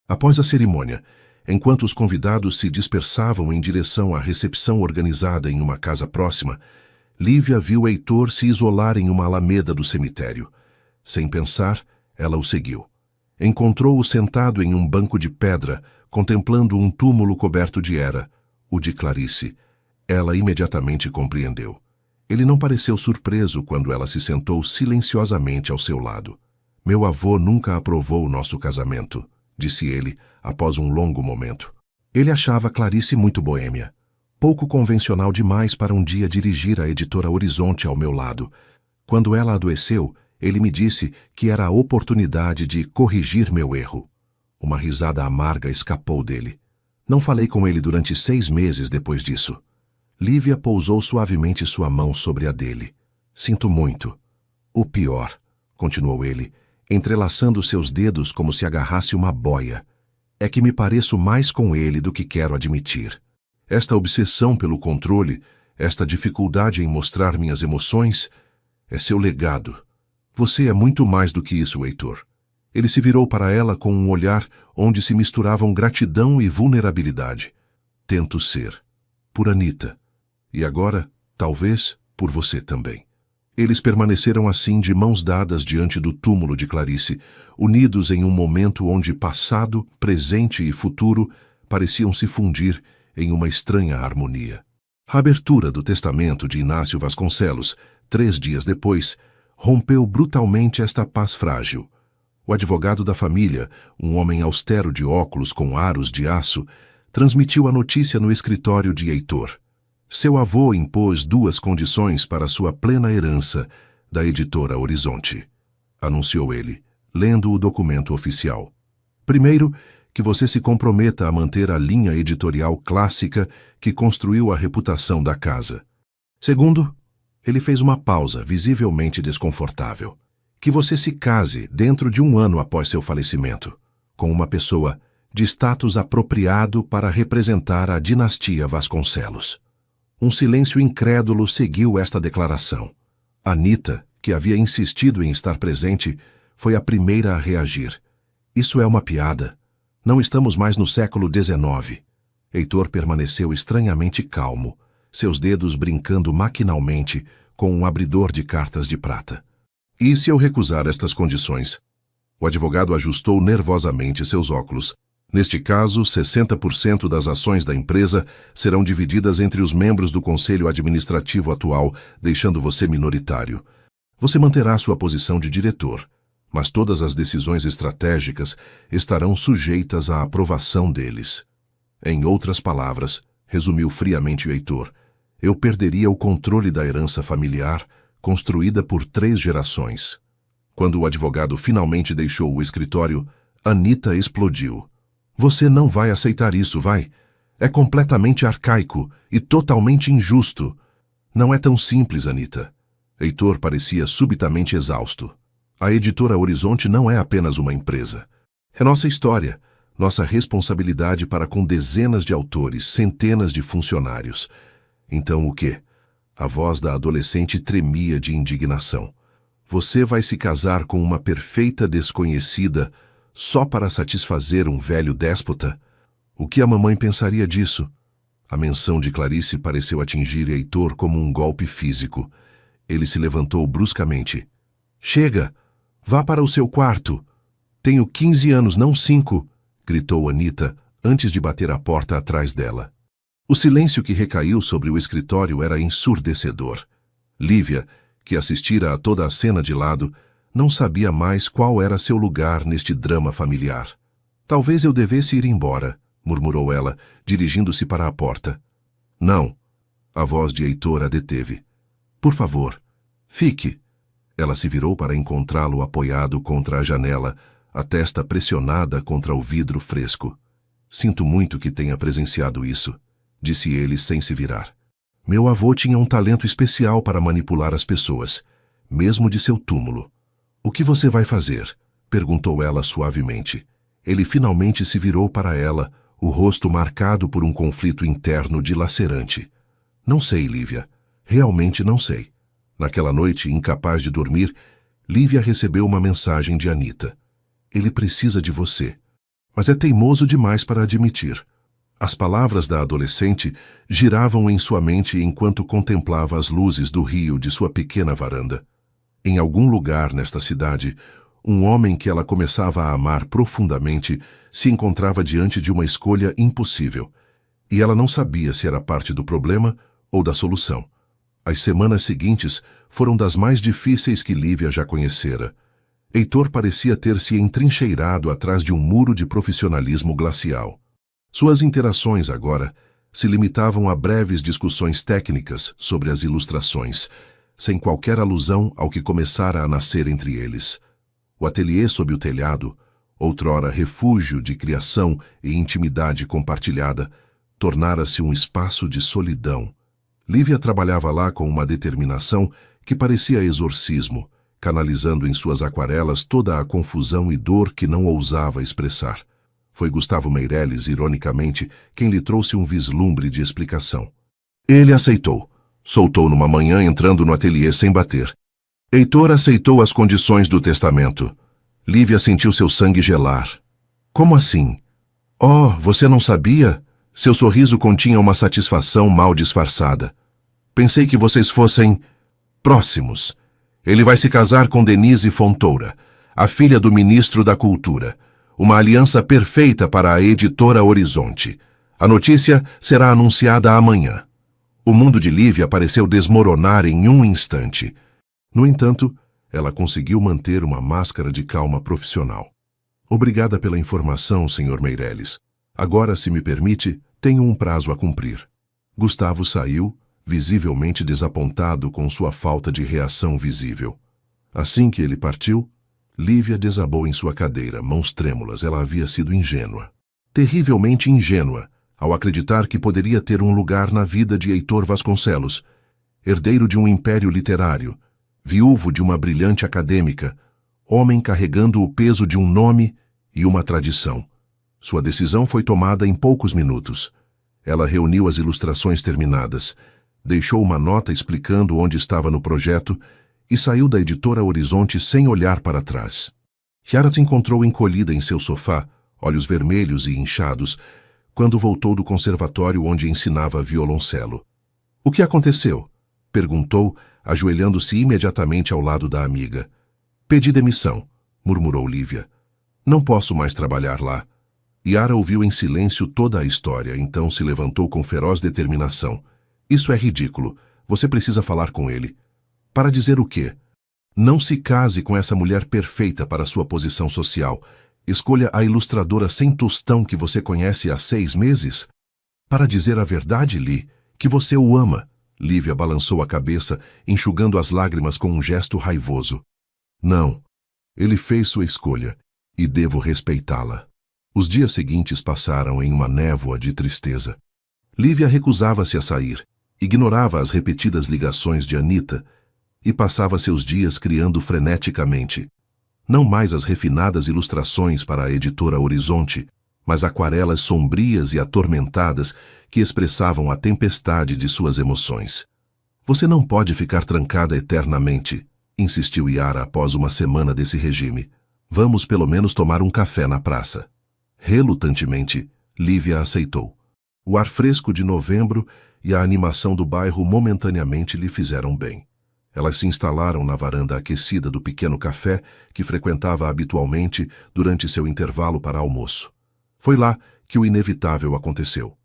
Após a cerimônia, enquanto os convidados se dispersavam em direção à recepção organizada em uma casa próxima, Lívia viu Heitor se isolar em uma alameda do cemitério. Sem pensar, ela o seguiu. Encontrou-o sentado em um banco de pedra, contemplando um túmulo coberto de era, o de Clarice. Ela imediatamente compreendeu. Ele não pareceu surpreso quando ela se sentou silenciosamente ao seu lado. Meu avô nunca aprovou o nosso casamento, disse ele, após um longo momento. Ele achava Clarice muito boêmia, pouco convencional demais para um dia dirigir a editora Horizonte ao meu lado. Quando ela adoeceu, ele me disse que era a oportunidade de corrigir meu erro. Uma risada amarga escapou dele. Não falei com ele durante 6 meses depois disso. Lívia pousou suavemente sua mão sobre a dele. Sinto muito. O pior, continuou ele, entrelaçando seus dedos como se agarrasse uma boia, é que me pareço mais com ele do que quero admitir. Esta obsessão pelo controle, esta dificuldade em mostrar minhas emoções, é seu legado. Você é muito mais do que isso, Heitor. Ele se virou para ela com um olhar onde se misturavam gratidão e vulnerabilidade. Tento ser. Por Anita. E agora, talvez, por você também. Eles permaneceram assim de mãos dadas diante do túmulo de Clarice, unidos em um momento onde passado, presente e futuro pareciam se fundir em uma estranha harmonia. A abertura do testamento de Inácio Vasconcelos, 3 dias depois, rompeu brutalmente esta paz frágil. O advogado da família, um homem austero de óculos com aros de aço, transmitiu a notícia no escritório de Heitor. Seu avô impôs 2 condições para sua plena herança da editora Horizonte, anunciou ele, lendo o documento oficial. Primeiro, que você se comprometa a manter a linha editorial clássica que construiu a reputação da casa. Segundo, ele fez uma pausa, visivelmente desconfortável. Que você se case dentro de 1 ano após seu falecimento, com uma pessoa de status apropriado para representar a dinastia Vasconcelos. Um silêncio incrédulo seguiu esta declaração. Anita, que havia insistido em estar presente, foi a primeira a reagir. Isso é uma piada. Não estamos mais no século XIX. Heitor permaneceu estranhamente calmo, seus dedos brincando maquinalmente com um abridor de cartas de prata. E se eu recusar estas condições? O advogado ajustou nervosamente seus óculos. Neste caso, 60% das ações da empresa serão divididas entre os membros do conselho administrativo atual, deixando você minoritário. Você manterá sua posição de diretor, mas todas as decisões estratégicas estarão sujeitas à aprovação deles. Em outras palavras, resumiu friamente Heitor, eu perderia o controle da herança familiar, construída por 3 gerações. Quando o advogado finalmente deixou o escritório, Anita explodiu. Você não vai aceitar isso, vai? É completamente arcaico e totalmente injusto. Não é tão simples, Anita. Heitor parecia subitamente exausto. A editora Horizonte não é apenas uma empresa. É nossa história, nossa responsabilidade para com dezenas de autores, centenas de funcionários. Então o quê? A voz da adolescente tremia de indignação. Você vai se casar com uma perfeita desconhecida só para satisfazer um velho déspota? O que a mamãe pensaria disso? A menção de Clarice pareceu atingir Heitor como um golpe físico. Ele se levantou bruscamente. Chega! Vá para o seu quarto! Tenho 15 anos, não 5! Gritou Anita, antes de bater a porta atrás dela. O silêncio que recaiu sobre o escritório era ensurdecedor. Lívia, que assistira a toda a cena de lado, não sabia mais qual era seu lugar neste drama familiar. Talvez eu devesse ir embora, murmurou ela, dirigindo-se para a porta. Não. A voz de Heitor a deteve. Por favor, fique. Ela se virou para encontrá-lo apoiado contra a janela, a testa pressionada contra o vidro fresco. Sinto muito que tenha presenciado isso, disse ele sem se virar. Meu avô tinha um talento especial para manipular as pessoas, mesmo de seu túmulo. O que você vai fazer? Perguntou ela suavemente. Ele finalmente se virou para ela, o rosto marcado por um conflito interno dilacerante. Não sei, Lívia. Realmente não sei. Naquela noite, incapaz de dormir, Lívia recebeu uma mensagem de Anita. Ele precisa de você. Mas é teimoso demais para admitir. As palavras da adolescente giravam em sua mente enquanto contemplava as luzes do rio de sua pequena varanda. Em algum lugar nesta cidade, um homem que ela começava a amar profundamente se encontrava diante de uma escolha impossível, e ela não sabia se era parte do problema ou da solução. As semanas seguintes foram das mais difíceis que Lívia já conhecera. Heitor parecia ter se entrincheirado atrás de um muro de profissionalismo glacial. Suas interações agora se limitavam a breves discussões técnicas sobre as ilustrações, sem qualquer alusão ao que começara a nascer entre eles. O ateliê sob o telhado, outrora refúgio de criação e intimidade compartilhada, tornara-se um espaço de solidão. Lívia trabalhava lá com uma determinação que parecia exorcismo, canalizando em suas aquarelas toda a confusão e dor que não ousava expressar. Foi Gustavo Meireles, ironicamente, quem lhe trouxe um vislumbre de explicação. Ele aceitou. Soltou numa manhã entrando no ateliê sem bater. Heitor aceitou as condições do testamento. Lívia sentiu seu sangue gelar. Como assim? Oh, você não sabia? Seu sorriso continha uma satisfação mal disfarçada. Pensei que vocês fossem próximos. Ele vai se casar com Denise Fontoura, a filha do ministro da Cultura. Uma aliança perfeita para a editora Horizonte. A notícia será anunciada amanhã. O mundo de Lívia pareceu desmoronar em um instante. No entanto, ela conseguiu manter uma máscara de calma profissional. Obrigada pela informação, Sr. Meireles. Agora, se me permite, tenho um prazo a cumprir. Gustavo saiu, visivelmente desapontado com sua falta de reação visível. Assim que ele partiu, Lívia desabou em sua cadeira, mãos trêmulas. Ela havia sido ingênua. Terrivelmente ingênua, ao acreditar que poderia ter um lugar na vida de Heitor Vasconcelos, herdeiro de um império literário, viúvo de uma brilhante acadêmica, homem carregando o peso de um nome e uma tradição. Sua decisão foi tomada em poucos minutos. Ela reuniu as ilustrações terminadas, deixou uma nota explicando onde estava no projeto e saiu da editora Horizonte sem olhar para trás. Yara se encontrou encolhida em seu sofá, olhos vermelhos e inchados, quando voltou do conservatório onde ensinava violoncelo. — O que aconteceu? Perguntou, ajoelhando-se imediatamente ao lado da amiga. — Pedi demissão, murmurou Lívia. Não posso mais trabalhar lá. Yara ouviu em silêncio toda a história, então se levantou com feroz determinação. Isso é ridículo. Você precisa falar com ele. Para dizer o quê? Não se case com essa mulher perfeita para sua posição social. Escolha a ilustradora sem tostão que você conhece há 6 meses. Para dizer a verdade, Li, que você o ama. Lívia balançou a cabeça, enxugando as lágrimas com um gesto raivoso. Não. Ele fez sua escolha, e devo respeitá-la. Os dias seguintes passaram em uma névoa de tristeza. Lívia recusava-se a sair, ignorava as repetidas ligações de Anita e passava seus dias criando freneticamente. Não mais as refinadas ilustrações para a editora Horizonte, mas aquarelas sombrias e atormentadas que expressavam a tempestade de suas emoções. Você não pode ficar trancada eternamente, insistiu Yara após uma semana desse regime. Vamos pelo menos tomar um café na praça. Relutantemente, Lívia aceitou. O ar fresco de novembro e a animação do bairro momentaneamente lhe fizeram bem. Elas se instalaram na varanda aquecida do pequeno café que frequentava habitualmente durante seu intervalo para almoço. Foi lá que o inevitável aconteceu.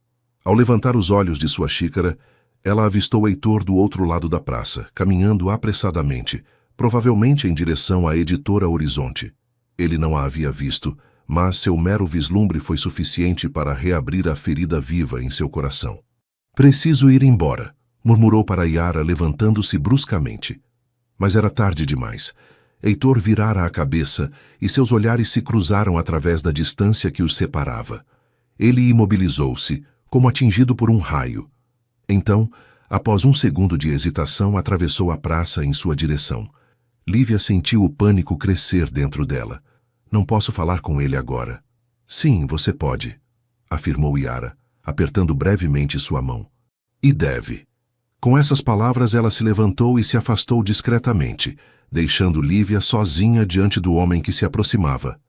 Ao levantar os olhos de sua xícara, ela avistou Heitor do outro lado da praça, caminhando apressadamente, provavelmente em direção à editora Horizonte. Ele não a havia visto, mas seu mero vislumbre foi suficiente para reabrir a ferida viva em seu coração. Preciso ir embora, murmurou para Yara, levantando-se bruscamente. Mas era tarde demais. Heitor virara a cabeça e seus olhares se cruzaram através da distância que os separava. Ele imobilizou-se, como atingido por um raio. Então, após um segundo de hesitação, atravessou a praça em sua direção. Lívia sentiu o pânico crescer dentro dela. Não posso falar com ele agora. Sim, você pode, afirmou Yara, apertando brevemente sua mão. E deve. Com essas palavras, ela se levantou e se afastou discretamente, deixando Lívia sozinha diante do homem que se aproximava.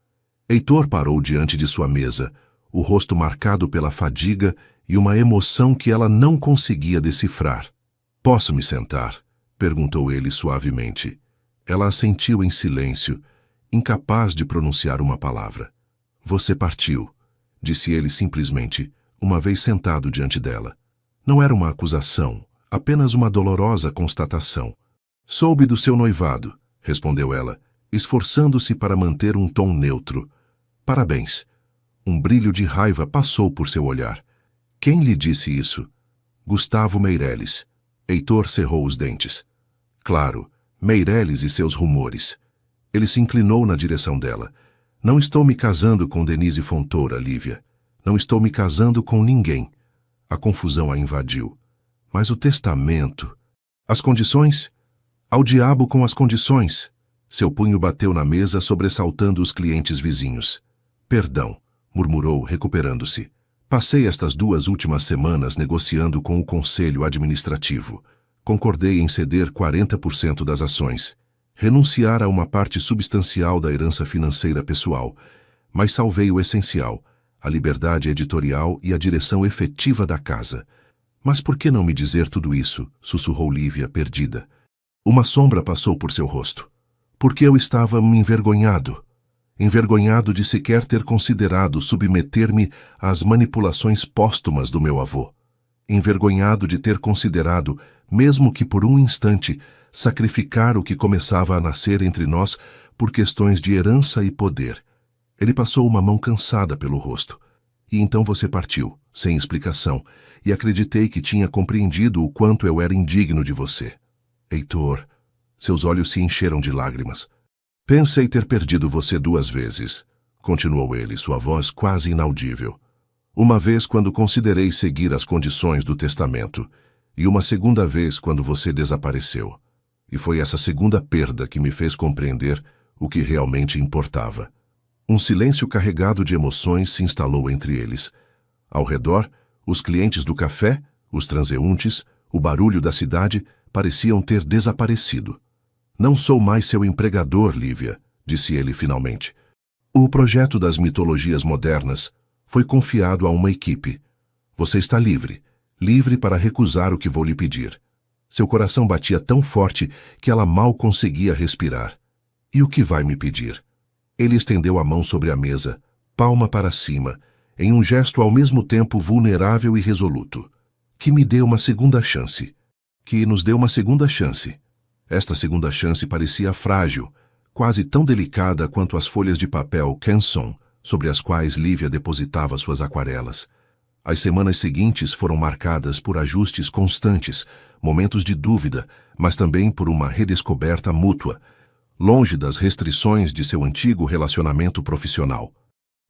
Heitor parou diante de sua mesa, o rosto marcado pela fadiga e uma emoção que ela não conseguia decifrar. — Posso me sentar? Perguntou ele suavemente. Ela assentiu em silêncio, incapaz de pronunciar uma palavra. — Você partiu, disse ele simplesmente, uma vez sentado diante dela. Não era uma acusação, apenas uma dolorosa constatação. — Soube do seu noivado, respondeu ela, esforçando-se para manter um tom neutro. — Parabéns. Um brilho de raiva passou por seu olhar. — Quem lhe disse isso? — Gustavo Meireles. Heitor cerrou os dentes. — Claro, Meireles e seus rumores. Ele se inclinou na direção dela. — Não estou me casando com Denise Fontoura, Lívia. Não estou me casando com ninguém. A confusão a invadiu. Mas o testamento... As condições? Ao diabo com as condições. Seu punho bateu na mesa, sobressaltando os clientes vizinhos. — Perdão, murmurou, recuperando-se. Passei estas 2 últimas semanas negociando com o Conselho Administrativo. Concordei em ceder 40% das ações. Renunciar a uma parte substancial da herança financeira pessoal, mas salvei o essencial, a liberdade editorial e a direção efetiva da casa. Mas por que não me dizer tudo isso? Sussurrou Lívia, perdida. Uma sombra passou por seu rosto. Porque eu estava envergonhado. Envergonhado de sequer ter considerado submeter-me às manipulações póstumas do meu avô. Envergonhado de ter considerado, mesmo que por um instante, sacrificar o que começava a nascer entre nós por questões de herança e poder. Ele passou uma mão cansada pelo rosto. E então você partiu, sem explicação, e acreditei que tinha compreendido o quanto eu era indigno de você. Heitor, seus olhos se encheram de lágrimas. Pensei ter perdido você 2 vezes, continuou ele, sua voz quase inaudível. Uma vez quando considerei seguir as condições do testamento, e uma segunda vez quando você desapareceu. E foi essa segunda perda que me fez compreender o que realmente importava. Um silêncio carregado de emoções se instalou entre eles. Ao redor, os clientes do café, os transeuntes, o barulho da cidade pareciam ter desaparecido. Não sou mais seu empregador, Lívia, disse ele finalmente. O projeto das mitologias modernas foi confiado a uma equipe. Você está livre, livre para recusar o que vou lhe pedir. Seu coração batia tão forte que ela mal conseguia respirar. E o que vai me pedir? Ele estendeu a mão sobre a mesa, palma para cima, em um gesto ao mesmo tempo vulnerável e resoluto. Que me dê uma segunda chance. Que nos dê uma segunda chance. Esta segunda chance parecia frágil, quase tão delicada quanto as folhas de papel Canson, sobre as quais Lívia depositava suas aquarelas. As semanas seguintes foram marcadas por ajustes constantes, momentos de dúvida, mas também por uma redescoberta mútua, longe das restrições de seu antigo relacionamento profissional.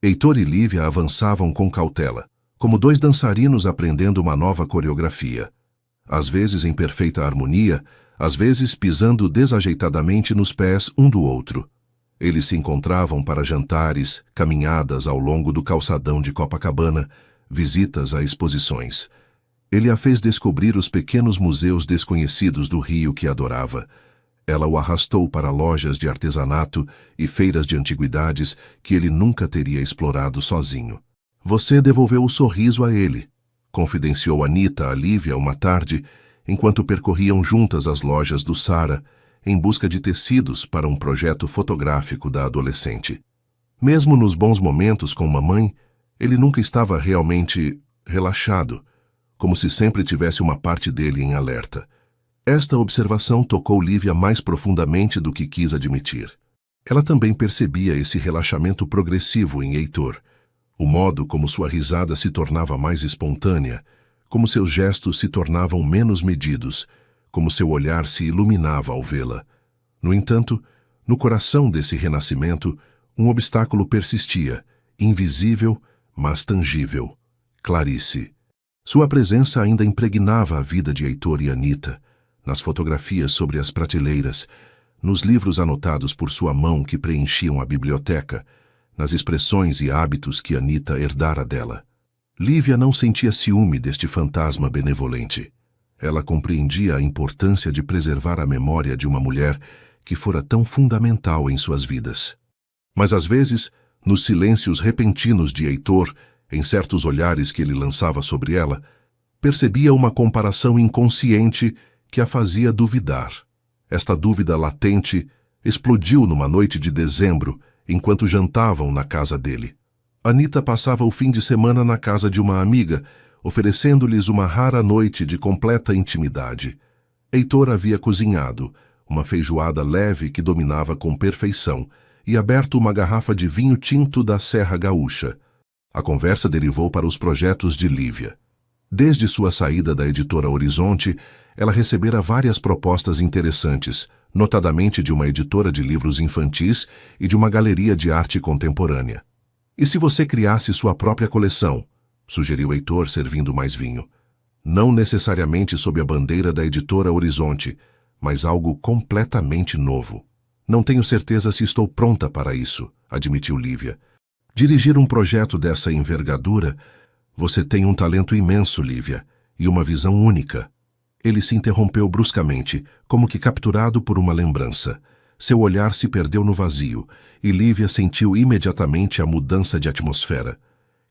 Heitor e Lívia avançavam com cautela, como dois dançarinos aprendendo uma nova coreografia. Às vezes em perfeita harmonia, às vezes pisando desajeitadamente nos pés um do outro. Eles se encontravam para jantares, caminhadas ao longo do calçadão de Copacabana, visitas a exposições. Ele a fez descobrir os pequenos museus desconhecidos do Rio que adorava. Ela o arrastou para lojas de artesanato e feiras de antiguidades que ele nunca teria explorado sozinho. Você devolveu o sorriso a ele, confidenciou Anita a Lívia uma tarde, enquanto percorriam juntas as lojas do Sara, em busca de tecidos para um projeto fotográfico da adolescente. Mesmo nos bons momentos com mamãe, ele nunca estava realmente relaxado, como se sempre tivesse uma parte dele em alerta. Esta observação tocou Lívia mais profundamente do que quis admitir. Ela também percebia esse relaxamento progressivo em Heitor, o modo como sua risada se tornava mais espontânea, como seus gestos se tornavam menos medidos, como seu olhar se iluminava ao vê-la. No entanto, no coração desse renascimento, um obstáculo persistia, invisível, mas tangível. Clarice. Sua presença ainda impregnava a vida de Heitor e Anita, nas fotografias sobre as prateleiras, nos livros anotados por sua mão que preenchiam a biblioteca, nas expressões e hábitos que Anita herdara dela. Lívia não sentia ciúme deste fantasma benevolente. Ela compreendia a importância de preservar a memória de uma mulher que fora tão fundamental em suas vidas. Mas às vezes, nos silêncios repentinos de Heitor, em certos olhares que ele lançava sobre ela, percebia uma comparação inconsciente que a fazia duvidar. Esta dúvida latente explodiu numa noite de dezembro, enquanto jantavam na casa dele. Anita passava o fim de semana na casa de uma amiga, oferecendo-lhes uma rara noite de completa intimidade. Heitor havia cozinhado, uma feijoada leve que dominava com perfeição, e aberto uma garrafa de vinho tinto da Serra Gaúcha. A conversa derivou para os projetos de Lívia. Desde sua saída da editora Horizonte, ela recebera várias propostas interessantes, notadamente de uma editora de livros infantis e de uma galeria de arte contemporânea. E se você criasse sua própria coleção? Sugeriu Heitor, servindo mais vinho. Não necessariamente sob a bandeira da editora Horizonte, mas algo completamente novo. Não tenho certeza se estou pronta para isso, admitiu Lívia. Dirigir um projeto dessa envergadura, você tem um talento imenso, Lívia, e uma visão única. Ele se interrompeu bruscamente, como que capturado por uma lembrança. Seu olhar se perdeu no vazio, e Lívia sentiu imediatamente a mudança de atmosfera.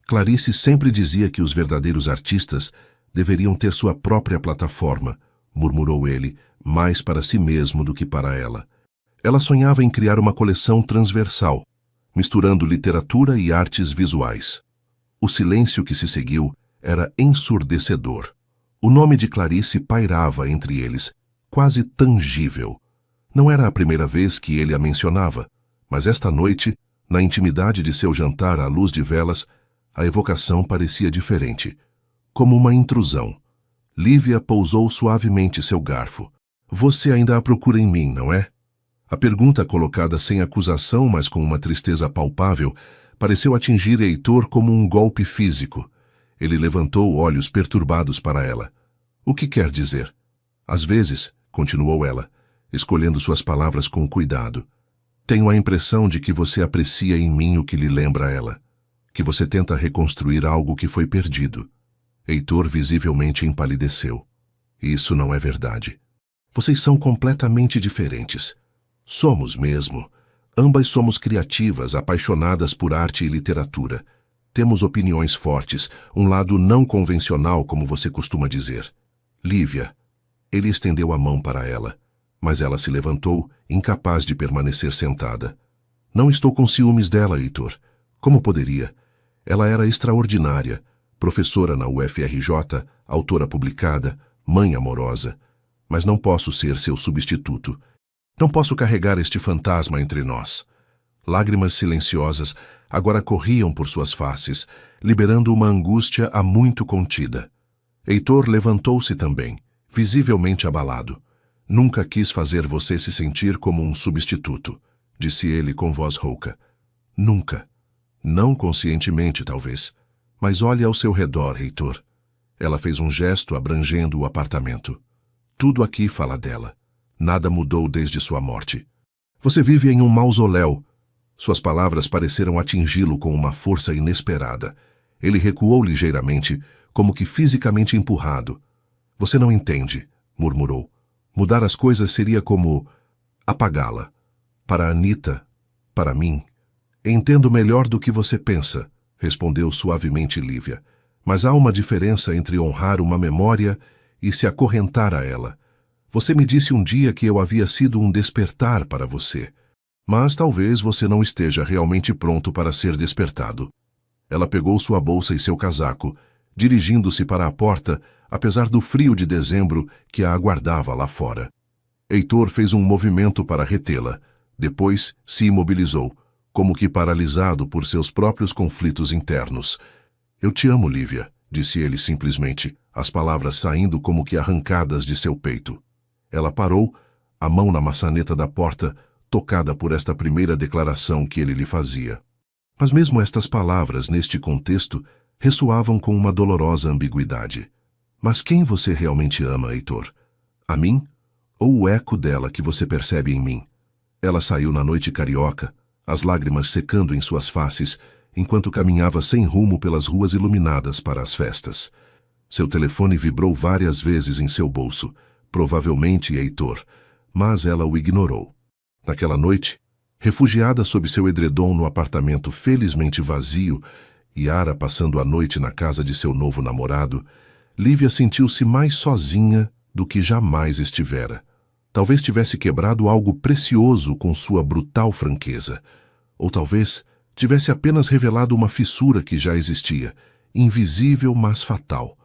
Clarice sempre dizia que os verdadeiros artistas deveriam ter sua própria plataforma, murmurou ele, mais para si mesmo do que para ela. Ela sonhava em criar uma coleção transversal, misturando literatura e artes visuais. O silêncio que se seguiu era ensurdecedor. O nome de Clarice pairava entre eles, quase tangível. Não era a primeira vez que ele a mencionava, mas esta noite, na intimidade de seu jantar à luz de velas, a evocação parecia diferente, como uma intrusão. Lívia pousou suavemente seu garfo. Você ainda a procura em mim, não é? A pergunta, colocada sem acusação, mas com uma tristeza palpável, pareceu atingir Heitor como um golpe físico. Ele levantou olhos perturbados para ela. O que quer dizer? Às vezes, continuou ela, escolhendo suas palavras com cuidado, tenho a impressão de que você aprecia em mim o que lhe lembra ela, que você tenta reconstruir algo que foi perdido. Heitor visivelmente empalideceu. Isso não é verdade. Vocês são completamente diferentes. Somos mesmo. Ambas somos criativas, apaixonadas por arte e literatura. Temos opiniões fortes, um lado não convencional, como você costuma dizer. Lívia. Ele estendeu a mão para ela, mas ela se levantou, incapaz de permanecer sentada. Não estou com ciúmes dela, Heitor. Como poderia? Ela era extraordinária, professora na UFRJ, autora publicada, mãe amorosa. Mas não posso ser seu substituto. Não posso carregar este fantasma entre nós. Lágrimas silenciosas agora corriam por suas faces, liberando uma angústia há muito contida. Heitor levantou-se também, visivelmente abalado. Nunca quis fazer você se sentir como um substituto, disse ele com voz rouca. Nunca. Não conscientemente, talvez. Mas olhe ao seu redor, Heitor. Ela fez um gesto abrangendo o apartamento. Tudo aqui fala dela. Nada mudou desde sua morte. Você vive em um mausoléu. Suas palavras pareceram atingi-lo com uma força inesperada. Ele recuou ligeiramente, como que fisicamente empurrado. Você não entende, murmurou. Mudar as coisas seria como apagá-la. Para Anita, para mim. Entendo melhor do que você pensa, respondeu suavemente Lívia. Mas há uma diferença entre honrar uma memória e se acorrentar a ela. Você me disse um dia que eu havia sido um despertar para você. Mas talvez você não esteja realmente pronto para ser despertado. Ela pegou sua bolsa e seu casaco, dirigindo-se para a porta, apesar do frio de dezembro que a aguardava lá fora. Heitor fez um movimento para retê-la. Depois se imobilizou, como que paralisado por seus próprios conflitos internos. Eu te amo, Lívia, disse ele simplesmente, as palavras saindo como que arrancadas de seu peito. Ela parou, a mão na maçaneta da porta, tocada por esta primeira declaração que ele lhe fazia. Mas mesmo estas palavras, neste contexto, ressoavam com uma dolorosa ambiguidade. Mas quem você realmente ama, Heitor? A mim? Ou o eco dela que você percebe em mim? Ela saiu na noite carioca, as lágrimas secando em suas faces, enquanto caminhava sem rumo pelas ruas iluminadas para as festas. Seu telefone vibrou várias vezes em seu bolso, provavelmente Heitor, mas ela o ignorou. Naquela noite, refugiada sob seu edredom no apartamento felizmente vazio, Yara passando a noite na casa de seu novo namorado, Lívia sentiu-se mais sozinha do que jamais estivera. Talvez tivesse quebrado algo precioso com sua brutal franqueza. Ou talvez tivesse apenas revelado uma fissura que já existia, invisível mas fatal.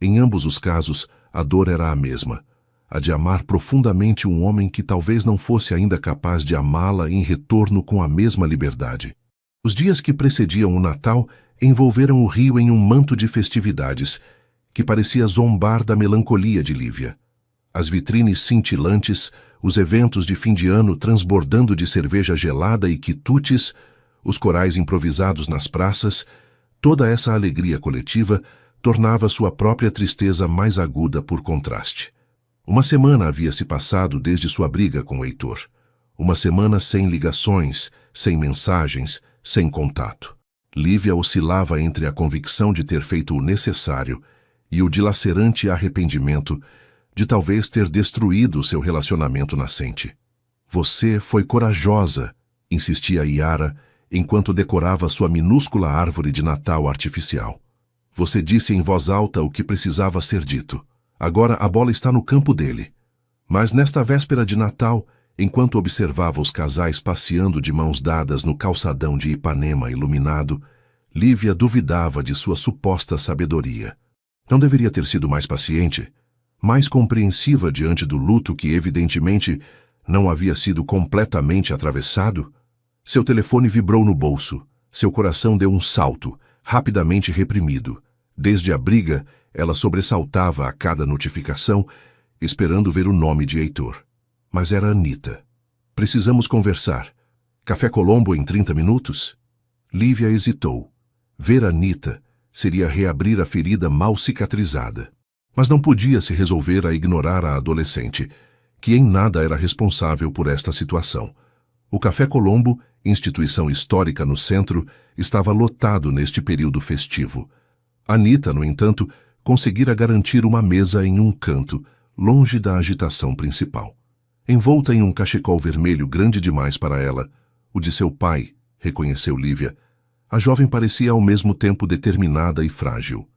Em ambos os casos, a dor era a mesma. A de amar profundamente um homem que talvez não fosse ainda capaz de amá-la em retorno com a mesma liberdade. Os dias que precediam o Natal envolveram o Rio em um manto de festividades, que parecia zombar da melancolia de Lívia. As vitrines cintilantes, os eventos de fim de ano transbordando de cerveja gelada e quitutes, os corais improvisados nas praças, toda essa alegria coletiva tornava sua própria tristeza mais aguda por contraste. Uma semana havia se passado desde sua briga com Heitor. Uma semana sem ligações, sem mensagens, sem contato. Lívia oscilava entre a convicção de ter feito o necessário e o dilacerante arrependimento de talvez ter destruído seu relacionamento nascente. Você foi corajosa, insistia Yara, enquanto decorava sua minúscula árvore de Natal artificial. Você disse em voz alta o que precisava ser dito. Agora a bola está no campo dele. Mas nesta véspera de Natal, enquanto observava os casais passeando de mãos dadas no calçadão de Ipanema iluminado, Lívia duvidava de sua suposta sabedoria. Não deveria ter sido mais paciente? Mais compreensiva diante do luto que, evidentemente, não havia sido completamente atravessado? Seu telefone vibrou no bolso. Seu coração deu um salto, rapidamente reprimido. Desde a briga, ela sobressaltava a cada notificação, esperando ver o nome de Heitor. Mas era Anita. Precisamos conversar. Café Colombo em 30 minutos? Lívia hesitou. Ver Anita seria reabrir a ferida mal cicatrizada. Mas não podia se resolver a ignorar a adolescente, que em nada era responsável por esta situação. O Café Colombo, instituição histórica no centro, estava lotado neste período festivo. Anita, no entanto, conseguira garantir uma mesa em um canto, longe da agitação principal. Envolta em um cachecol vermelho grande demais para ela, o de seu pai, reconheceu Lívia. A jovem parecia ao mesmo tempo determinada e frágil.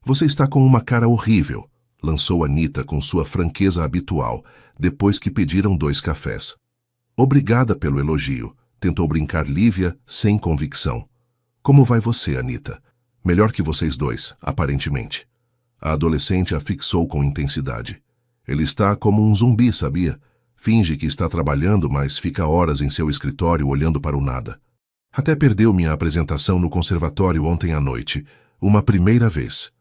Você está com uma cara horrível, lançou Anita com sua franqueza habitual, depois que pediram 2 cafés. Obrigada pelo elogio, tentou brincar Lívia, sem convicção. Como vai você, Anita? Melhor que vocês dois, aparentemente. A adolescente a fixou com intensidade. Ele está como um zumbi, sabia? Finge que está trabalhando, mas fica horas em seu escritório olhando para o nada. Até perdeu minha apresentação no conservatório ontem à noite, uma primeira vez.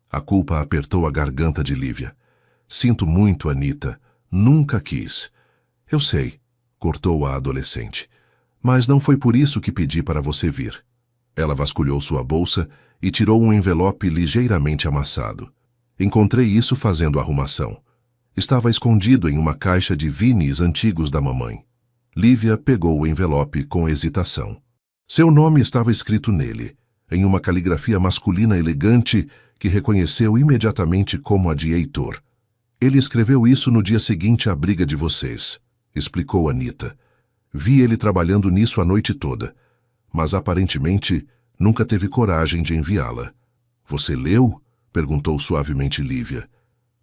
A culpa apertou a garganta de Lívia. Sinto muito, Anita. Nunca quis. Eu sei, cortou a adolescente. Mas não foi por isso que pedi para você vir. Ela vasculhou sua bolsa e tirou um envelope ligeiramente amassado. Encontrei isso fazendo arrumação. Estava escondido em uma caixa de vinis antigos da mamãe. Lívia pegou o envelope com hesitação. Seu nome estava escrito nele, em uma caligrafia masculina elegante que reconheceu imediatamente como a de Heitor. Ele escreveu isso no dia seguinte à briga de vocês, explicou Anita. Vi ele trabalhando nisso a noite toda, mas aparentemente nunca teve coragem de enviá-la. Você leu? Perguntou suavemente Lívia.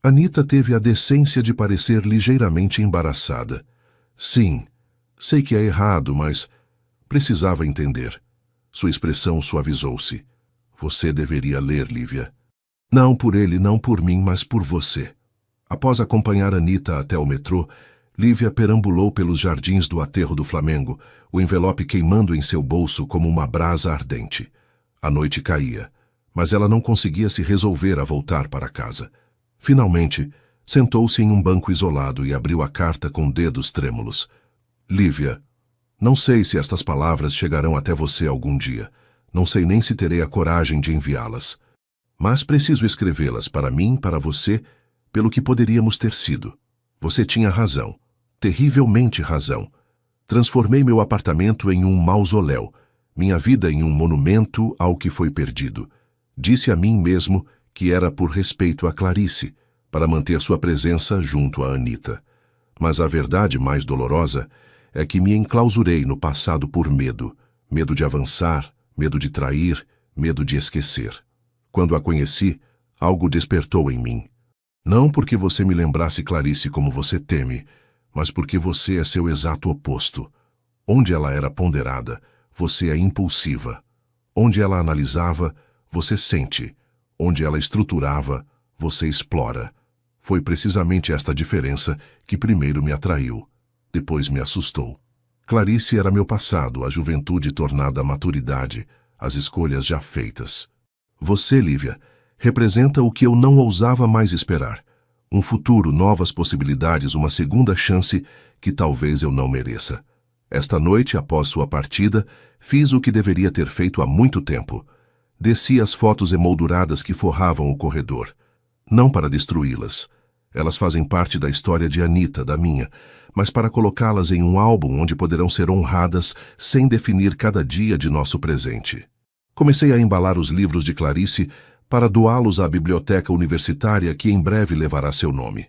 Anita teve a decência de parecer ligeiramente embaraçada. Sim, sei que é errado, mas precisava entender. Sua expressão suavizou-se. Você deveria ler, Lívia. Não por ele, não por mim, mas por você. Após acompanhar Anita até o metrô, Lívia perambulou pelos jardins do aterro do Flamengo, o envelope queimando em seu bolso como uma brasa ardente. A noite caía, mas ela não conseguia se resolver a voltar para casa. Finalmente, sentou-se em um banco isolado e abriu a carta com dedos trêmulos. Lívia, não sei se estas palavras chegarão até você algum dia. Não sei nem se terei a coragem de enviá-las. Mas preciso escrevê-las para mim, para você, pelo que poderíamos ter sido. Você tinha razão, terrivelmente razão. Transformei meu apartamento em um mausoléu, minha vida em um monumento ao que foi perdido. Disse a mim mesmo que era por respeito a Clarice, para manter sua presença junto a Anita. Mas a verdade mais dolorosa é que me enclausurei no passado por medo. Medo de avançar, medo de trair, medo de esquecer. Quando a conheci, algo despertou em mim. Não porque você me lembrasse Clarice como você teme, mas porque você é seu exato oposto. Onde ela era ponderada, você é impulsiva. Onde ela analisava, você sente. Onde ela estruturava, você explora. Foi precisamente esta diferença que primeiro me atraiu, depois me assustou. Clarice era meu passado, a juventude tornada maturidade, as escolhas já feitas. Você, Lívia, representa o que eu não ousava mais esperar. Um futuro, novas possibilidades, uma segunda chance que talvez eu não mereça. Esta noite, após sua partida, fiz o que deveria ter feito há muito tempo. Desci as fotos emolduradas que forravam o corredor. Não para destruí-las. Elas fazem parte da história de Anita, da minha, mas para colocá-las em um álbum onde poderão ser honradas sem definir cada dia de nosso presente. Comecei a embalar os livros de Clarice para doá-los à biblioteca universitária que em breve levará seu nome.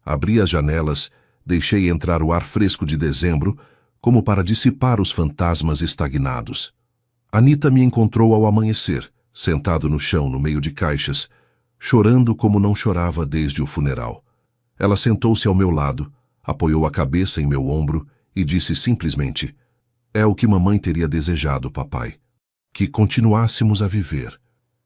Abri as janelas, deixei entrar o ar fresco de dezembro, como para dissipar os fantasmas estagnados. Anita me encontrou ao amanhecer, sentado no chão no meio de caixas, chorando como não chorava desde o funeral. Ela sentou-se ao meu lado, apoiou a cabeça em meu ombro e disse simplesmente: "É o que mamãe teria desejado, papai. Que continuássemos a viver."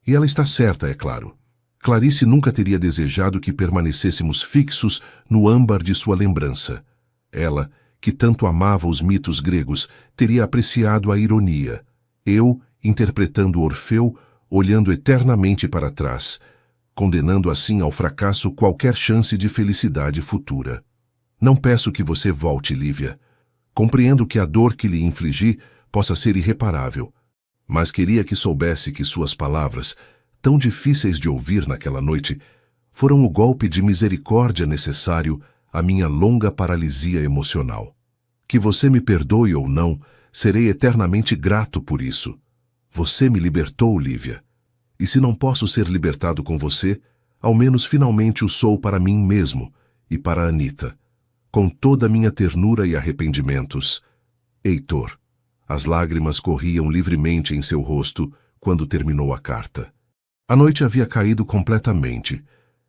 E ela está certa, é claro. Clarice nunca teria desejado que permanecêssemos fixos no âmbar de sua lembrança. Ela, que tanto amava os mitos gregos, teria apreciado a ironia. Eu, interpretando Orfeu, olhando eternamente para trás, condenando assim ao fracasso qualquer chance de felicidade futura. Não peço que você volte, Lívia. Compreendo que a dor que lhe infligi possa ser irreparável, mas queria que soubesse que suas palavras, tão difíceis de ouvir naquela noite, foram o golpe de misericórdia necessário à minha longa paralisia emocional. Que você me perdoe ou não, serei eternamente grato por isso. Você me libertou, Lívia. E se não posso ser libertado com você, ao menos finalmente o sou para mim mesmo e para Anita. com toda a minha ternura e arrependimentos. Heitor. As lágrimas corriam livremente em seu rosto quando terminou a carta. A noite havia caído completamente,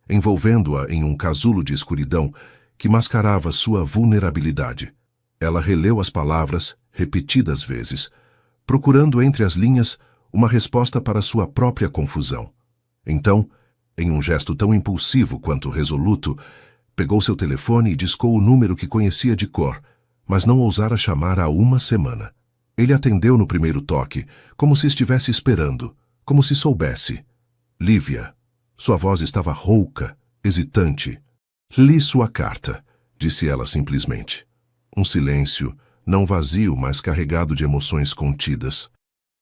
envolvendo-a em um casulo de escuridão que mascarava sua vulnerabilidade. Ela releu as palavras repetidas vezes, procurando entre as linhas uma resposta para sua própria confusão. Então, em um gesto tão impulsivo quanto resoluto, pegou seu telefone e discou o número que conhecia de cor, mas não ousara chamar há uma semana. Ele atendeu no primeiro toque, como se estivesse esperando, como se soubesse. Lívia. Sua voz estava rouca, hesitante. Li sua carta, disse ela simplesmente. Um silêncio, não vazio, mas carregado de emoções contidas.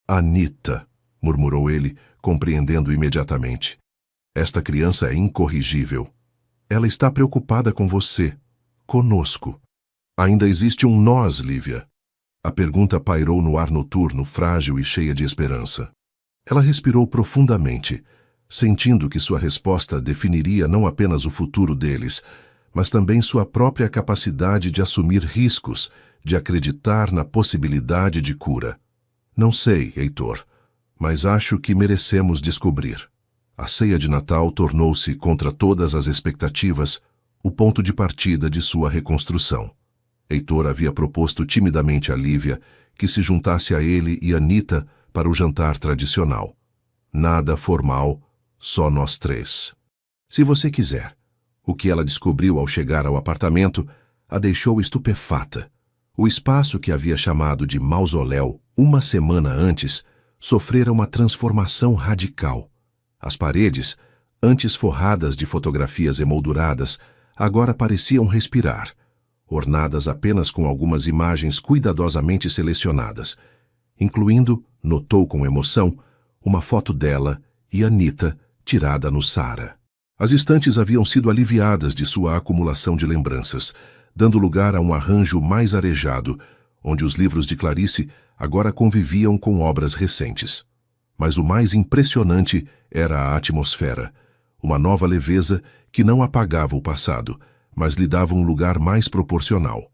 Anita, murmurou ele, compreendendo imediatamente. Esta criança é incorrigível. Ela está preocupada com você, conosco. Ainda existe um nós, Lívia. A pergunta pairou no ar noturno, frágil e cheia de esperança. Ela respirou profundamente, sentindo que sua resposta definiria não apenas o futuro deles, mas também sua própria capacidade de assumir riscos, de acreditar na possibilidade de cura. Não sei, Heitor, mas acho que merecemos descobrir. A ceia de Natal tornou-se, contra todas as expectativas, o ponto de partida de sua reconstrução. Heitor havia proposto timidamente a Lívia que se juntasse a ele e Anita para o jantar tradicional. Nada formal, só nós três. Se você quiser. O que ela descobriu ao chegar ao apartamento a deixou estupefata. O espaço que havia chamado de mausoléu uma semana antes sofrera uma transformação radical. As paredes, antes forradas de fotografias emolduradas, agora pareciam respirar, ornadas apenas com algumas imagens cuidadosamente selecionadas, incluindo, notou com emoção, uma foto dela e Anita tirada no Saara. As estantes haviam sido aliviadas de sua acumulação de lembranças, dando lugar a um arranjo mais arejado, onde os livros de Clarice agora conviviam com obras recentes. Mas o mais impressionante era a atmosfera, uma nova leveza que não apagava o passado, mas lhe dava um lugar mais proporcional.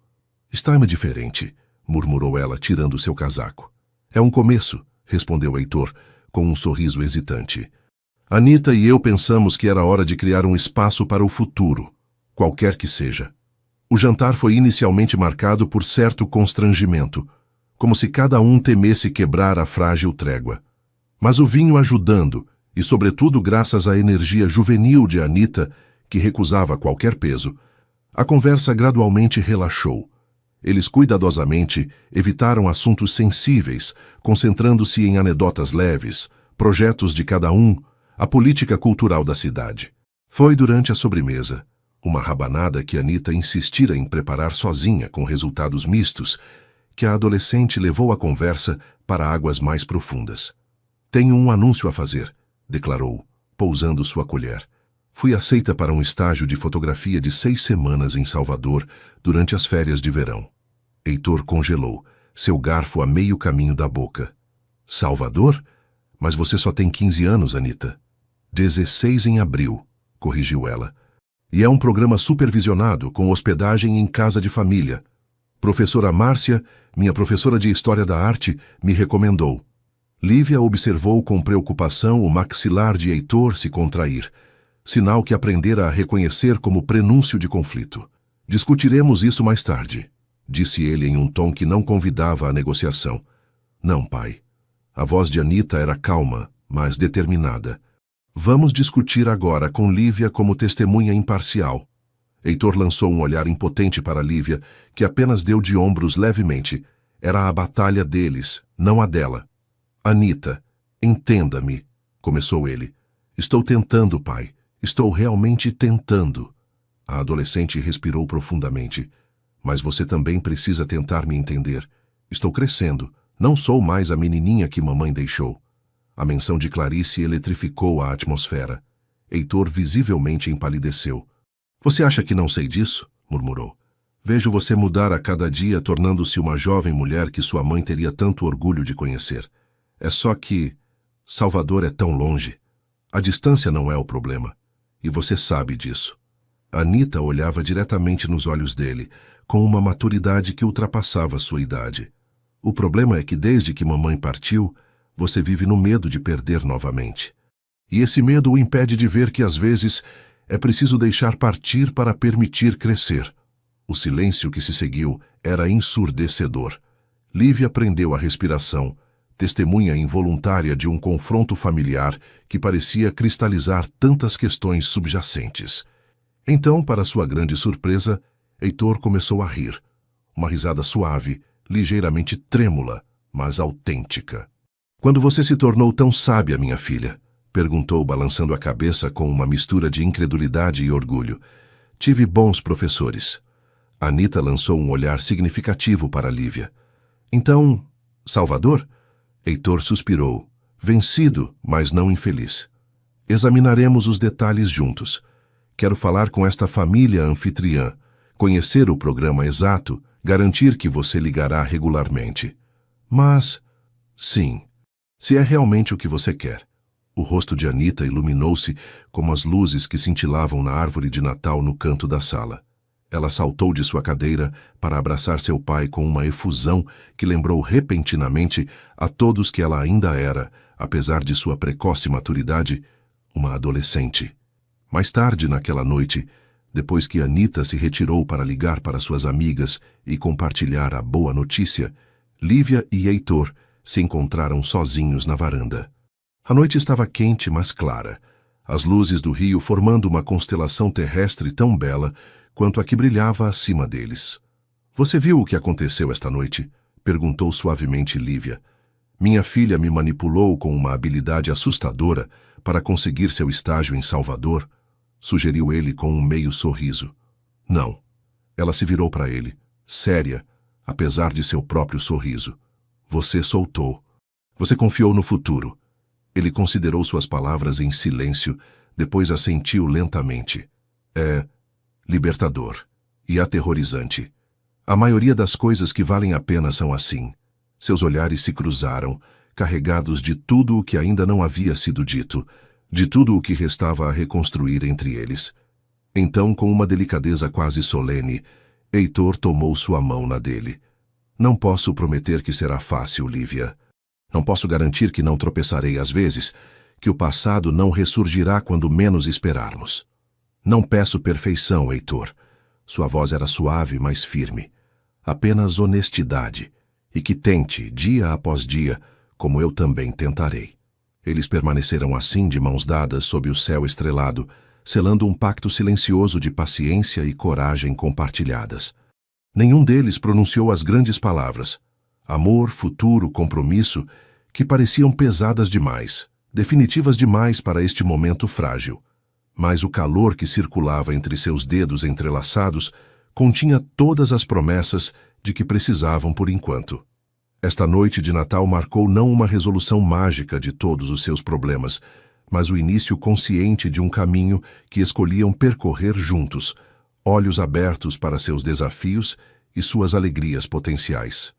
Está-me diferente, murmurou ela, tirando seu casaco. É um começo, respondeu Heitor, com um sorriso hesitante. Anita e eu pensamos que era hora de criar um espaço para o futuro, qualquer que seja. O jantar foi inicialmente marcado por certo constrangimento, como se cada um temesse quebrar a frágil trégua. Mas o vinho ajudando, e sobretudo graças à energia juvenil de Anita, que recusava qualquer peso, a conversa gradualmente relaxou. Eles cuidadosamente evitaram assuntos sensíveis, concentrando-se em anedotas leves, projetos de cada um, a política cultural da cidade. Foi durante a sobremesa, uma rabanada que Anita insistira em preparar sozinha com resultados mistos, que a adolescente levou a conversa para águas mais profundas. Tenho um anúncio a fazer, declarou, pousando sua colher. Fui aceita para um estágio de fotografia de 6 semanas em Salvador durante as férias de verão. Heitor congelou, seu garfo a meio caminho da boca. Salvador? Mas você só tem 15 anos, Anita. 16 em abril, corrigiu ela. E é um programa supervisionado, com hospedagem em casa de família. Professora Márcia, minha professora de História da Arte, me recomendou. Lívia observou com preocupação o maxilar de Heitor se contrair, sinal que aprendera a reconhecer como prenúncio de conflito. Discutiremos isso mais tarde, disse ele em um tom que não convidava à negociação. Não, pai. A voz de Anita era calma, mas determinada. Vamos discutir agora com Lívia como testemunha imparcial. Heitor lançou um olhar impotente para Lívia, que apenas deu de ombros levemente. Era a batalha deles, não a dela. Anita, entenda-me, começou ele. Estou tentando, pai. Estou realmente tentando. A adolescente respirou profundamente. Mas você também precisa tentar me entender. Estou crescendo. Não sou mais a menininha que mamãe deixou. A menção de Clarice eletrificou a atmosfera. Heitor visivelmente empalideceu. Você acha que não sei disso? Murmurou. Vejo você mudar a cada dia, tornando-se uma jovem mulher que sua mãe teria tanto orgulho de conhecer. É só que Salvador é tão longe. A distância não é o problema. E você sabe disso. Anita olhava diretamente nos olhos dele, com uma maturidade que ultrapassava sua idade. O problema é que desde que mamãe partiu, você vive no medo de perder novamente. E esse medo o impede de ver que às vezes é preciso deixar partir para permitir crescer. O silêncio que se seguiu era ensurdecedor. Lívia prendeu a respiração, testemunha involuntária de um confronto familiar que parecia cristalizar tantas questões subjacentes. Então, para sua grande surpresa, Heitor começou a rir. Uma risada suave, ligeiramente trêmula, mas autêntica. "Quando você se tornou tão sábia, minha filha?" perguntou, balançando a cabeça com uma mistura de incredulidade e orgulho. "Tive bons professores." Anita lançou um olhar significativo para Lívia. "Então, Salvador?" Heitor suspirou, vencido, mas não infeliz. "Examinaremos os detalhes juntos. Quero falar com esta família anfitriã, conhecer o programa exato, garantir que você ligará regularmente. Mas, sim, se é realmente o que você quer." O rosto de Anita iluminou-se como as luzes que cintilavam na árvore de Natal no canto da sala. Ela saltou de sua cadeira para abraçar seu pai com uma efusão que lembrou repentinamente a todos que ela ainda era, apesar de sua precoce maturidade, uma adolescente. Mais tarde naquela noite, depois que Anita se retirou para ligar para suas amigas e compartilhar a boa notícia, Lívia e Heitor se encontraram sozinhos na varanda. A noite estava quente, mas clara, as luzes do rio formando uma constelação terrestre tão bela quanto a que brilhava acima deles. "Você viu o que aconteceu esta noite?" perguntou suavemente Lívia. "Minha filha me manipulou com uma habilidade assustadora para conseguir seu estágio em Salvador", sugeriu ele com um meio sorriso. "Não." Ela se virou para ele, séria, apesar de seu próprio sorriso. "Você soltou. Você confiou no futuro." Ele considerou suas palavras em silêncio, depois assentiu lentamente. "É libertador e aterrorizante. A maioria das coisas que valem a pena são assim." Seus olhares se cruzaram, carregados de tudo o que ainda não havia sido dito, de tudo o que restava a reconstruir entre eles. Então, com uma delicadeza quase solene, Heitor tomou sua mão na dele. "Não posso prometer que será fácil, Lívia. Não posso garantir que não tropeçarei às vezes, que o passado não ressurgirá quando menos esperarmos. Não peço perfeição, Heitor." Sua voz era suave, mas firme. "Apenas honestidade, e que tente, dia após dia, como eu também tentarei." Eles permaneceram assim, de mãos dadas, sob o céu estrelado, selando um pacto silencioso de paciência e coragem compartilhadas. Nenhum deles pronunciou as grandes palavras, amor, futuro, compromisso, que pareciam pesadas demais, definitivas demais para este momento frágil. Mas o calor que circulava entre seus dedos entrelaçados continha todas as promessas de que precisavam por enquanto. Esta noite de Natal marcou não uma resolução mágica de todos os seus problemas, mas o início consciente de um caminho que escolhiam percorrer juntos, olhos abertos para seus desafios e suas alegrias potenciais.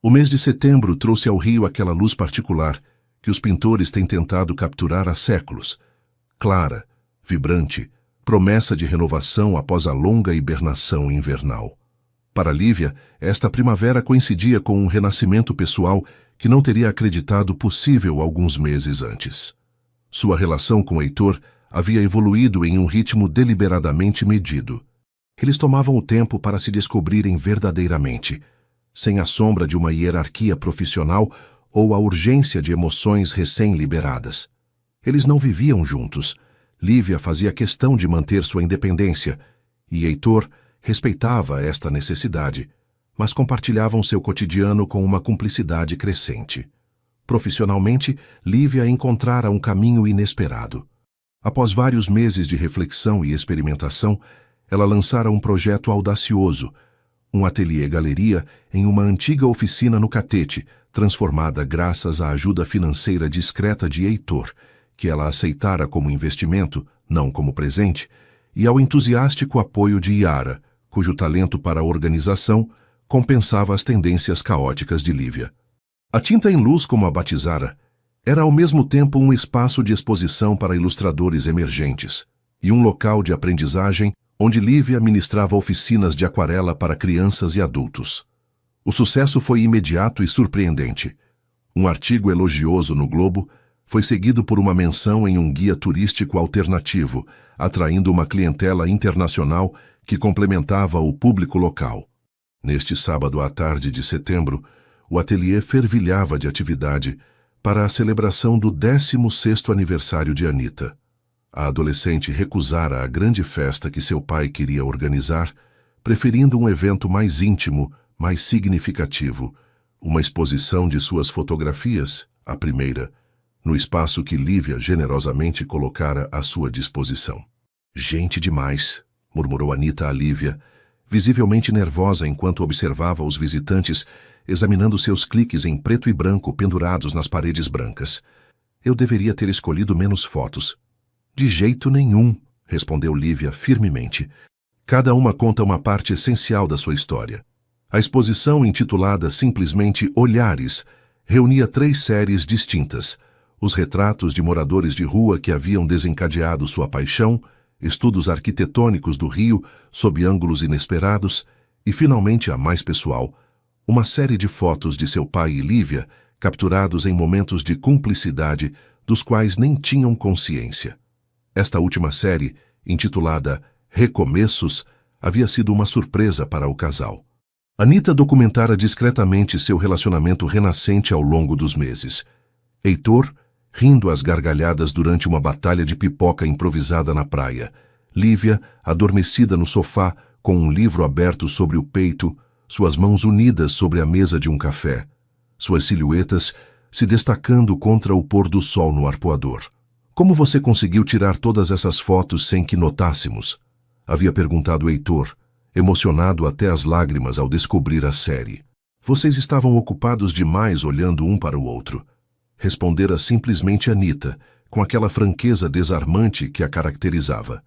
O mês de setembro trouxe ao rio aquela luz particular que os pintores têm tentado capturar há séculos. Clara, vibrante, promessa de renovação após a longa hibernação invernal. Para Lívia, esta primavera coincidia com um renascimento pessoal que não teria acreditado possível alguns meses antes. Sua relação com Heitor havia evoluído em um ritmo deliberadamente medido. Eles tomavam o tempo para se descobrirem verdadeiramente, sem a sombra de uma hierarquia profissional ou a urgência de emoções recém-liberadas. Eles não viviam juntos. Lívia fazia questão de manter sua independência, e Heitor respeitava esta necessidade, mas compartilhavam seu cotidiano com uma cumplicidade crescente. Profissionalmente, Lívia encontrara um caminho inesperado. Após vários meses de reflexão e experimentação, ela lançara um projeto audacioso, um ateliê-galeria em uma antiga oficina no Catete, transformada graças à ajuda financeira discreta de Heitor, que ela aceitara como investimento, não como presente, e ao entusiástico apoio de Yara, cujo talento para a organização compensava as tendências caóticas de Lívia. A Tinta em Luz, como a batizara, era ao mesmo tempo um espaço de exposição para ilustradores emergentes e um local de aprendizagem onde Lívia ministrava oficinas de aquarela para crianças e adultos. O sucesso foi imediato e surpreendente. Um artigo elogioso no Globo foi seguido por uma menção em um guia turístico alternativo, atraindo uma clientela internacional que complementava o público local. Neste sábado à tarde de setembro, o ateliê fervilhava de atividade para a celebração do 16º aniversário de Anita. A adolescente recusara a grande festa que seu pai queria organizar, preferindo um evento mais íntimo, mais significativo, uma exposição de suas fotografias, a primeira, no espaço que Lívia generosamente colocara à sua disposição. Gente demais, murmurou Anita a Lívia, visivelmente nervosa enquanto observava os visitantes examinando seus cliques em preto e branco pendurados nas paredes brancas. Eu deveria ter escolhido menos fotos. De jeito nenhum, respondeu Lívia firmemente. Cada uma conta uma parte essencial da sua história. A exposição, intitulada simplesmente Olhares, reunia 3 séries distintas: os retratos de moradores de rua que haviam desencadeado sua paixão, estudos arquitetônicos do Rio sob ângulos inesperados e, finalmente, a mais pessoal, uma série de fotos de seu pai e Lívia, capturados em momentos de cumplicidade dos quais nem tinham consciência. Esta última série, intitulada Recomeços, havia sido uma surpresa para o casal. Anita documentara discretamente seu relacionamento renascente ao longo dos meses. Heitor, rindo às gargalhadas durante uma batalha de pipoca improvisada na praia. Lívia, adormecida no sofá, com um livro aberto sobre o peito, suas mãos unidas sobre a mesa de um café. Suas silhuetas se destacando contra o pôr do sol no arpoador. Como você conseguiu tirar todas essas fotos sem que notássemos? Havia perguntado Heitor, emocionado até as lágrimas ao descobrir a série. Vocês estavam ocupados demais olhando um para o outro. Respondera simplesmente Anita, com aquela franqueza desarmante que a caracterizava.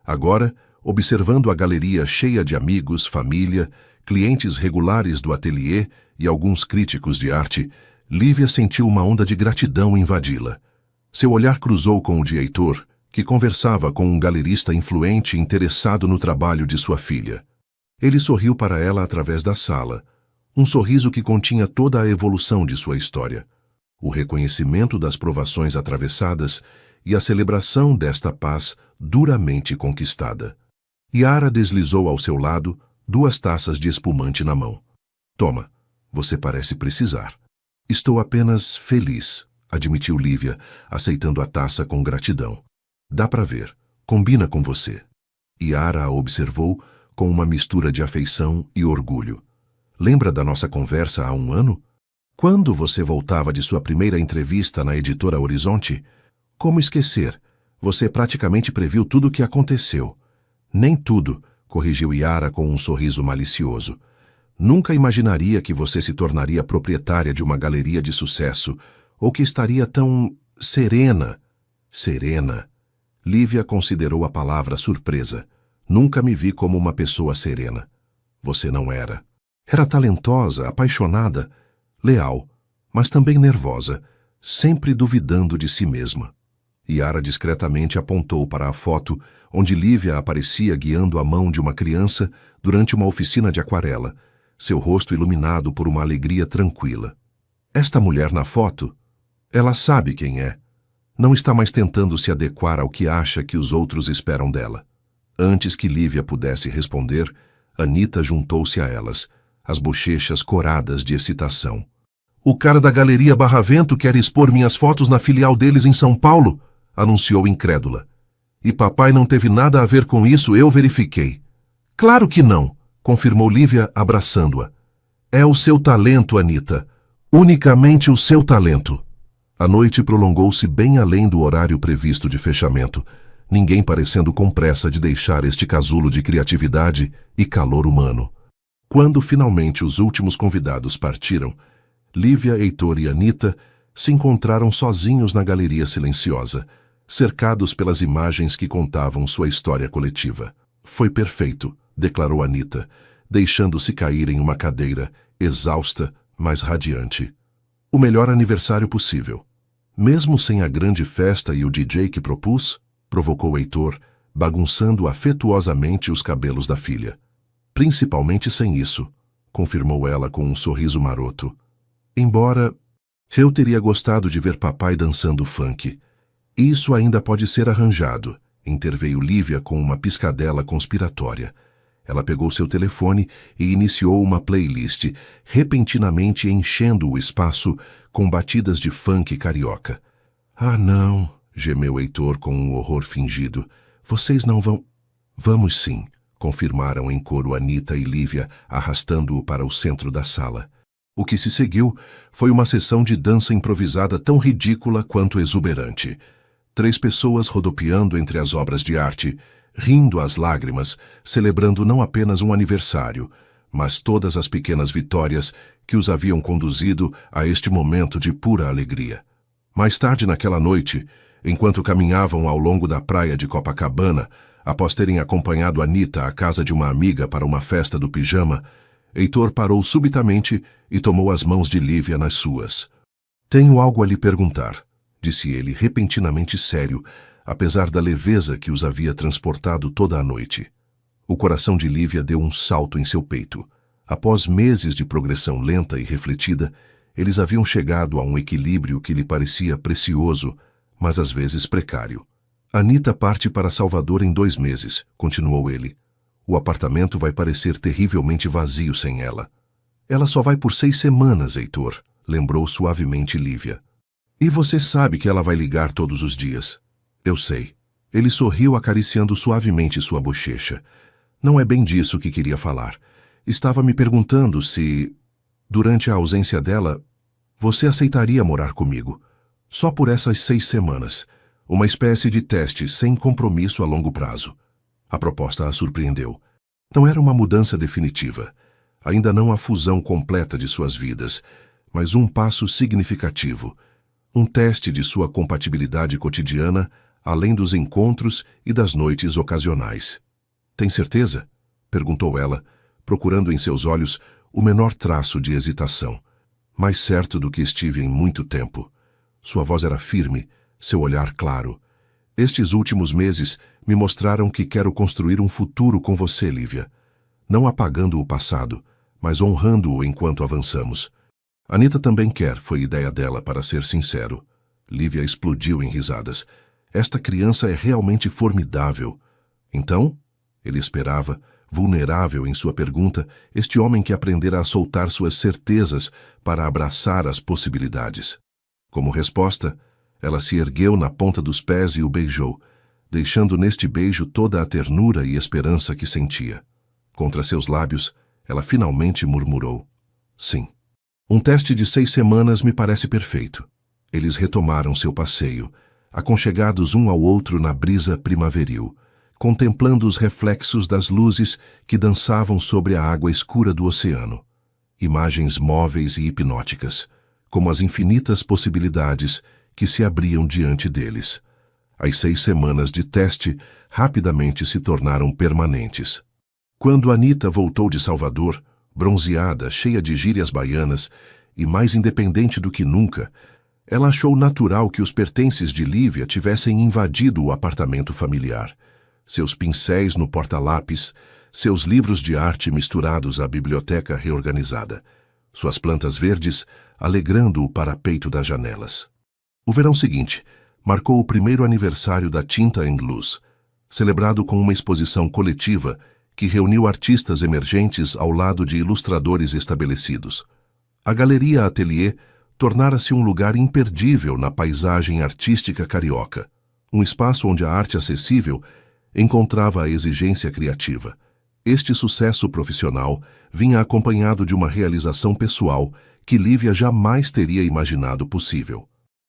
Agora, observando a galeria cheia de amigos, família, clientes regulares do ateliê e alguns críticos de arte, Lívia sentiu uma onda de gratidão invadi-la. Seu olhar cruzou com o de Heitor, que conversava com um galerista influente interessado no trabalho de sua filha. Ele sorriu para ela através da sala, um sorriso que continha toda a evolução de sua história. O reconhecimento das provações atravessadas e a celebração desta paz duramente conquistada. Yara deslizou ao seu lado 2 taças de espumante na mão. Toma, você parece precisar. Estou apenas feliz, admitiu Lívia, aceitando a taça com gratidão. Dá para ver, combina com você. Yara a observou com uma mistura de afeição e orgulho. Lembra da nossa conversa há 1 ano? Quando você voltava de sua primeira entrevista na editora Horizonte? Como esquecer? Você praticamente previu tudo o que aconteceu. Nem tudo, corrigiu Yara com um sorriso malicioso. Nunca imaginaria que você se tornaria proprietária de uma galeria de sucesso, ou que estaria tão serena. Serena. Lívia considerou a palavra surpresa. Nunca me vi como uma pessoa serena. Você não era. Era talentosa, apaixonada, leal, mas também nervosa, sempre duvidando de si mesma. Yara discretamente apontou para a foto onde Lívia aparecia guiando a mão de uma criança durante uma oficina de aquarela, seu rosto iluminado por uma alegria tranquila. Esta mulher na foto, ela sabe quem é. Não está mais tentando se adequar ao que acha que os outros esperam dela. Antes que Lívia pudesse responder, Anita juntou-se a elas, as bochechas coradas de excitação. O cara da Galeria Barravento quer expor minhas fotos na filial deles em São Paulo, anunciou incrédula. E papai não teve nada a ver com isso, eu verifiquei. Claro que não, confirmou Lívia, abraçando-a. É o seu talento, Anita. Unicamente o seu talento. A noite prolongou-se bem além do horário previsto de fechamento, ninguém parecendo com pressa de deixar este casulo de criatividade e calor humano. Quando finalmente os últimos convidados partiram, Lívia, Heitor e Anita se encontraram sozinhos na galeria silenciosa, cercados pelas imagens que contavam sua história coletiva. Foi perfeito, declarou Anita, deixando-se cair em uma cadeira, exausta, mas radiante. O melhor aniversário possível. Mesmo sem a grande festa e o DJ que propus? Provocou Heitor, bagunçando afetuosamente os cabelos da filha. Principalmente sem isso, confirmou ela com um sorriso maroto. Embora eu teria gostado de ver papai dançando funk. Isso ainda pode ser arranjado, interveio Lívia com uma piscadela conspiratória. Ela pegou seu telefone e iniciou uma playlist, repentinamente enchendo o espaço com batidas de funk carioca. Ah, não, gemeu Heitor com um horror fingido. Vocês não vão... Vamos sim, confirmaram em coro Anita e Lívia, arrastando-o para o centro da sala. O que se seguiu foi uma sessão de dança improvisada tão ridícula quanto exuberante. 3 pessoas rodopiando entre as obras de arte, rindo às lágrimas, celebrando não apenas um aniversário, mas todas as pequenas vitórias que os haviam conduzido a este momento de pura alegria. Mais tarde naquela noite, enquanto caminhavam ao longo da praia de Copacabana, após terem acompanhado Anita à casa de uma amiga para uma festa do pijama, Heitor parou subitamente e tomou as mãos de Lívia nas suas. Tenho algo a lhe perguntar, disse ele repentinamente sério, apesar da leveza que os havia transportado toda a noite. O coração de Lívia deu um salto em seu peito. Após meses de progressão lenta e refletida, eles haviam chegado a um equilíbrio que lhe parecia precioso, mas às vezes precário. Anita parte para Salvador em 2 meses, continuou ele. O apartamento vai parecer terrivelmente vazio sem ela. Ela só vai por 6 semanas, Heitor, lembrou suavemente Lívia. E você sabe que ela vai ligar todos os dias. Eu sei. Ele sorriu acariciando suavemente sua bochecha. Não é bem disso que queria falar. Estava me perguntando se, durante a ausência dela, você aceitaria morar comigo. Só por essas 6 semanas. Uma espécie de teste sem compromisso a longo prazo. A proposta a surpreendeu. Não era uma mudança definitiva. Ainda não a fusão completa de suas vidas, mas um passo significativo. Um teste de sua compatibilidade cotidiana, além dos encontros e das noites ocasionais. Tem certeza? Perguntou ela, procurando em seus olhos o menor traço de hesitação. Mais certo do que estive em muito tempo. Sua voz era firme, seu olhar claro. Estes últimos meses me mostraram que quero construir um futuro com você, Lívia. Não apagando o passado, mas honrando-o enquanto avançamos. Anita também quer, foi ideia dela, para ser sincero. Lívia explodiu em risadas. Esta criança é realmente formidável. Então, ele esperava, vulnerável em sua pergunta, este homem que aprendera a soltar suas certezas para abraçar as possibilidades. Como resposta, ela se ergueu na ponta dos pés e o beijou, deixando neste beijo toda a ternura e esperança que sentia. Contra seus lábios, ela finalmente murmurou: sim. Um teste de 6 semanas me parece perfeito. Eles retomaram seu passeio, aconchegados um ao outro na brisa primaveril, contemplando os reflexos das luzes que dançavam sobre a água escura do oceano. Imagens móveis e hipnóticas, como as infinitas possibilidades que se abriam diante deles. As 6 semanas de teste rapidamente se tornaram permanentes. Quando Anita voltou de Salvador, bronzeada, cheia de gírias baianas e mais independente do que nunca, ela achou natural que os pertences de Lívia tivessem invadido o apartamento familiar. Seus pincéis no porta-lápis, seus livros de arte misturados à biblioteca reorganizada, suas plantas verdes alegrando o parapeito das janelas. O verão seguinte marcou o primeiro aniversário da Tinta & Luz, celebrado com uma exposição coletiva que reuniu artistas emergentes ao lado de ilustradores estabelecidos. A Galeria Atelier tornara-se um lugar imperdível na paisagem artística carioca, um espaço onde a arte acessível encontrava a exigência criativa. Este sucesso profissional vinha acompanhado de uma realização pessoal que Lívia jamais teria imaginado possível.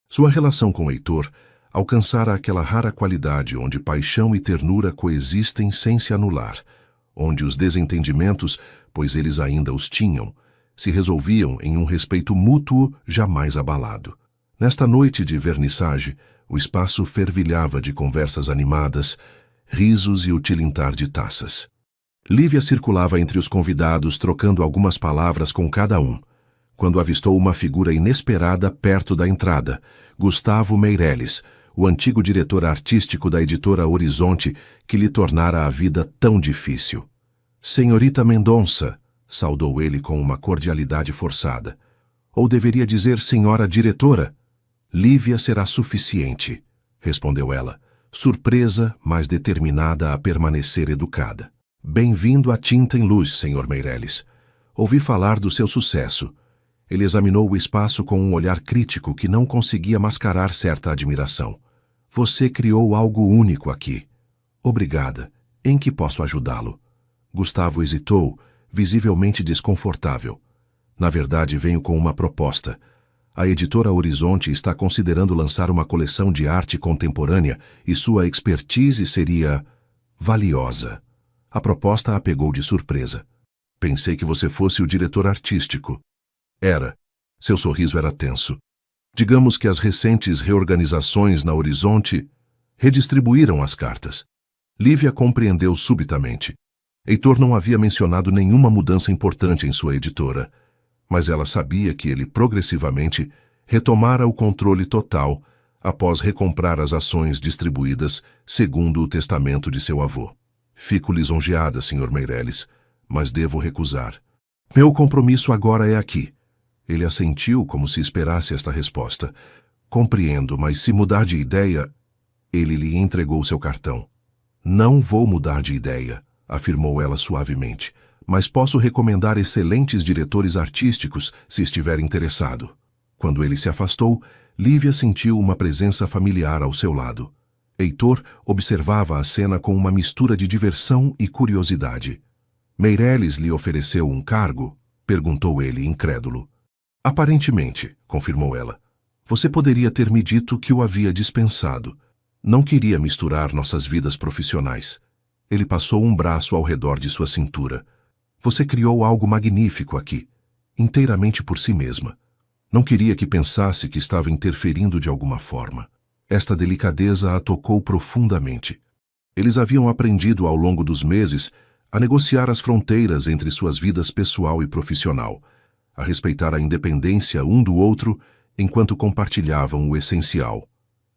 Sua relação com Heitor alcançara aquela rara qualidade onde paixão e ternura coexistem sem se anular, onde os desentendimentos, pois eles ainda os tinham, se resolviam em um respeito mútuo jamais abalado. Nesta noite de vernissage, o espaço fervilhava de conversas animadas, risos e o tilintar de taças. Lívia circulava entre os convidados, trocando algumas palavras com cada um, quando avistou uma figura inesperada perto da entrada, Gustavo Meireles, o antigo diretor artístico da editora Horizonte, que lhe tornara a vida tão difícil. Senhorita Mendonça, saudou ele com uma cordialidade forçada. Ou deveria dizer senhora diretora? Lívia será suficiente, respondeu ela, surpresa, mas determinada a permanecer educada. Bem-vindo à Tinta em Luz, Sr. Meireles. Ouvi falar do seu sucesso. Ele examinou o espaço com um olhar crítico que não conseguia mascarar certa admiração. Você criou algo único aqui. Obrigada. Em que posso ajudá-lo? Gustavo hesitou, visivelmente desconfortável. Na verdade, venho com uma proposta. A editora Horizonte está considerando lançar uma coleção de arte contemporânea e sua expertise seria valiosa. A proposta a pegou de surpresa. Pensei que você fosse o diretor artístico. Era. Seu sorriso era tenso. Digamos que as recentes reorganizações na Horizonte redistribuíram as cartas. Lívia compreendeu subitamente. Heitor não havia mencionado nenhuma mudança importante em sua editora, mas ela sabia que ele progressivamente retomara o controle total após recomprar as ações distribuídas segundo o testamento de seu avô. Fico lisonjeada, Sr. Meireles, mas devo recusar. Meu compromisso agora é aqui. Ele assentiu como se esperasse esta resposta. Compreendo, mas se mudar de ideia... Ele lhe entregou seu cartão. Não vou mudar de ideia, afirmou ela suavemente, mas posso recomendar excelentes diretores artísticos se estiver interessado. Quando ele se afastou, Lívia sentiu uma presença familiar ao seu lado. Heitor observava a cena com uma mistura de diversão e curiosidade. Meireles lhe ofereceu um cargo? Perguntou ele, incrédulo. Aparentemente, confirmou ela. Você poderia ter me dito que o havia dispensado. Não queria misturar nossas vidas profissionais. Ele passou um braço ao redor de sua cintura. Você criou algo magnífico aqui, inteiramente por si mesma. Não queria que pensasse que estava interferindo de alguma forma. Esta delicadeza a tocou profundamente. Eles haviam aprendido ao longo dos meses a negociar as fronteiras entre suas vidas pessoal e profissional, a respeitar a independência um do outro enquanto compartilhavam o essencial.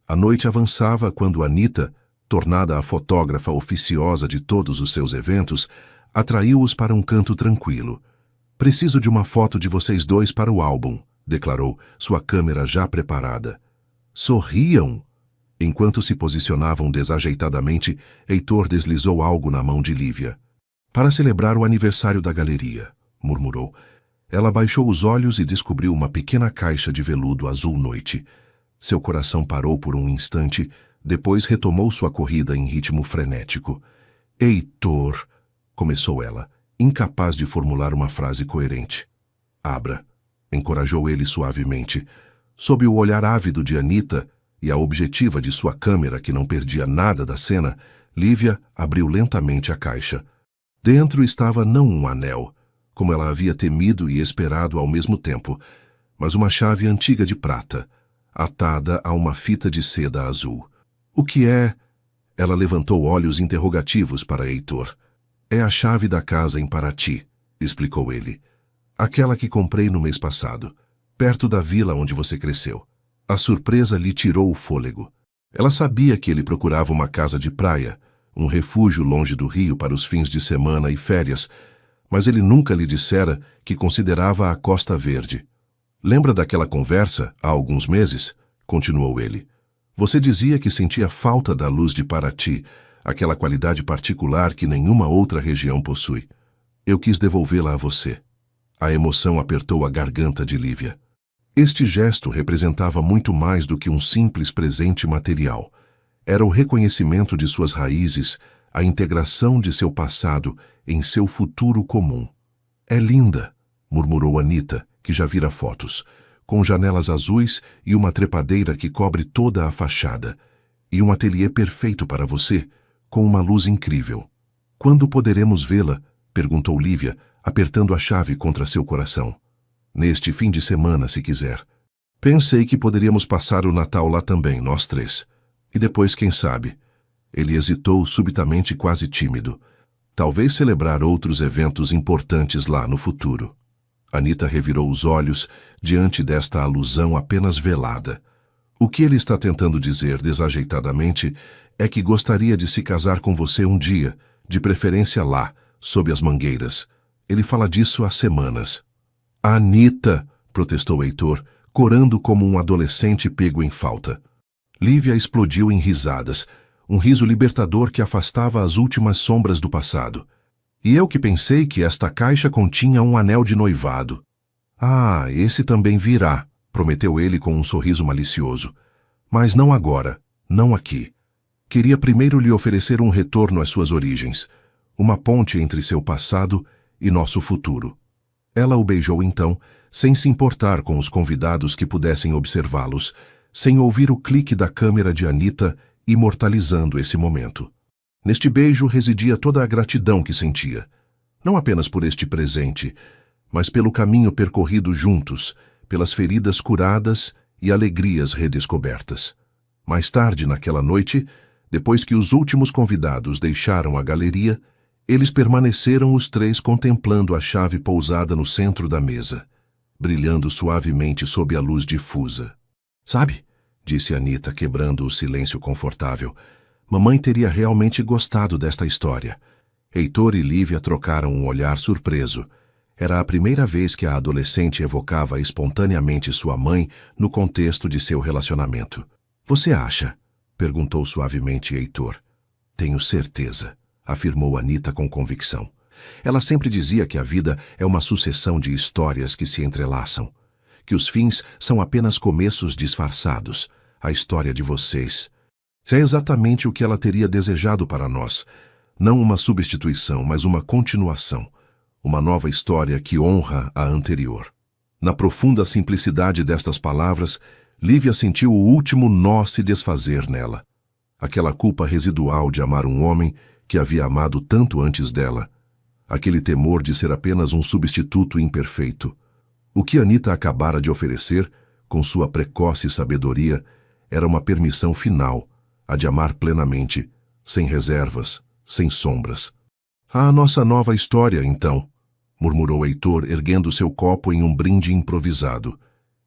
A noite avançava quando Anita, tornada a fotógrafa oficiosa de todos os seus eventos, atraiu-os para um canto tranquilo. Preciso de uma foto de vocês dois para o álbum, declarou, sua câmera já preparada. Sorriam! Enquanto se posicionavam desajeitadamente, Heitor deslizou algo na mão de Lívia. Para celebrar o aniversário da galeria, murmurou. Ela baixou os olhos e descobriu uma pequena caixa de veludo azul noite. Seu coração parou por um instante, depois retomou sua corrida em ritmo frenético. Heitor, começou ela, incapaz de formular uma frase coerente. Abra, encorajou ele suavemente. Sob o olhar ávido de Anita e a objetiva de sua câmera que não perdia nada da cena, Lívia abriu lentamente a caixa. Dentro estava não um anel, como ela havia temido e esperado ao mesmo tempo, mas uma chave antiga de prata, atada a uma fita de seda azul. O que é? Ela levantou olhos interrogativos para Heitor. É a chave da casa em Paraty, explicou ele. Aquela que comprei no mês passado, perto da vila onde você cresceu. A surpresa lhe tirou o fôlego. Ela sabia que ele procurava uma casa de praia, um refúgio longe do rio para os fins de semana e férias, mas ele nunca lhe dissera que considerava a Costa Verde. Lembra daquela conversa, há alguns meses? Continuou ele. Você dizia que sentia falta da luz de Paraty, aquela qualidade particular que nenhuma outra região possui. Eu quis devolvê-la a você. A emoção apertou a garganta de Lívia. Este gesto representava muito mais do que um simples presente material. Era o reconhecimento de suas raízes, a integração de seu passado em seu futuro comum. É linda, murmurou Anita, que já vira fotos, com janelas azuis e uma trepadeira que cobre toda a fachada, e um ateliê perfeito para você, com uma luz incrível. Quando poderemos vê-la? Perguntou Lívia, apertando a chave contra seu coração. Neste fim de semana, se quiser. Pensei que poderíamos passar o Natal lá também, nós três. E depois, quem sabe? Ele hesitou subitamente, quase tímido. Talvez celebrar outros eventos importantes lá no futuro. Anita revirou os olhos diante desta alusão apenas velada. O que ele está tentando dizer desajeitadamente é que gostaria de se casar com você um dia, de preferência lá, sob as mangueiras. Ele fala disso há semanas. Anita! Protestou Heitor, corando como um adolescente pego em falta. Lívia explodiu em risadas, um riso libertador que afastava as últimas sombras do passado. E eu que pensei que esta caixa continha um anel de noivado. Ah, esse também virá, prometeu ele com um sorriso malicioso. Mas não agora, não aqui. Queria primeiro lhe oferecer um retorno às suas origens, uma ponte entre seu passado e nosso futuro. Ela o beijou então, sem se importar com os convidados que pudessem observá-los, sem ouvir o clique da câmera de Anita imortalizando esse momento. Neste beijo residia toda a gratidão que sentia, não apenas por este presente, mas pelo caminho percorrido juntos, pelas feridas curadas e alegrias redescobertas. Mais tarde naquela noite, depois que os últimos convidados deixaram a galeria, eles permaneceram os três contemplando a chave pousada no centro da mesa, brilhando suavemente sob a luz difusa. Sabe, disse Anita, quebrando o silêncio confortável, mamãe teria realmente gostado desta história. Heitor e Lívia trocaram um olhar surpreso. Era a primeira vez que a adolescente evocava espontaneamente sua mãe no contexto de seu relacionamento. Você acha? Perguntou suavemente Heitor. Tenho certeza, afirmou Anita com convicção. Ela sempre dizia que a vida é uma sucessão de histórias que se entrelaçam, que os fins são apenas começos disfarçados, a história de vocês. É exatamente o que ela teria desejado para nós, não uma substituição, mas uma continuação, uma nova história que honra a anterior. Na profunda simplicidade destas palavras, Lívia sentiu o último nó se desfazer nela. Aquela culpa residual de amar um homem que havia amado tanto antes dela. Aquele temor de ser apenas um substituto imperfeito. O que Anita acabara de oferecer, com sua precoce sabedoria, era uma permissão final, a de amar plenamente, sem reservas, sem sombras. A nossa nova história, então, murmurou Heitor, erguendo seu copo em um brinde improvisado.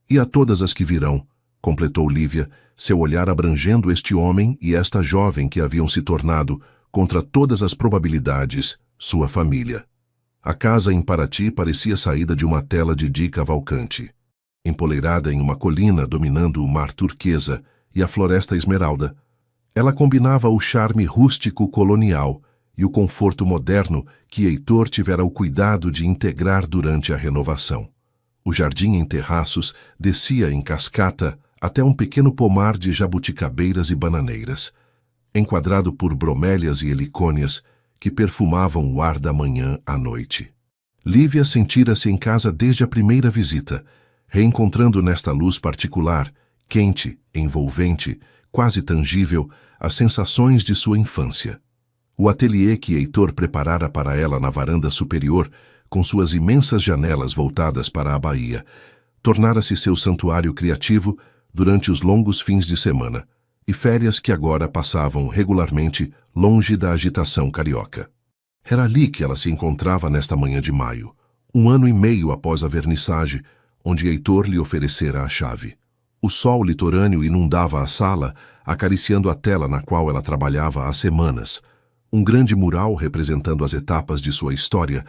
E a todas as que virão, completou Lívia, seu olhar abrangendo este homem e esta jovem que haviam se tornado, contra todas as probabilidades, sua família. A casa em Paraty parecia saída de uma tela de Di Cavalcanti, empoleirada em uma colina dominando o mar turquesa e a floresta esmeralda. Ela combinava o charme rústico colonial e o conforto moderno que Heitor tivera o cuidado de integrar durante a renovação. O jardim em terraços descia em cascata até um pequeno pomar de jabuticabeiras e bananeiras, enquadrado por bromélias e helicônias que perfumavam o ar da manhã à noite. Lívia sentira-se em casa desde a primeira visita, reencontrando nesta luz particular, quente, envolvente, quase tangível, as sensações de sua infância. O ateliê que Heitor preparara para ela na varanda superior, com suas imensas janelas voltadas para a baía, tornara-se seu santuário criativo durante os longos fins de semana e férias que agora passavam regularmente longe da agitação carioca. Era ali que ela se encontrava nesta manhã de maio, 1 ano e meio após a vernissage, onde Heitor lhe oferecera a chave. O sol litorâneo inundava a sala, acariciando a tela na qual ela trabalhava há semanas, um grande mural representando as etapas de sua história,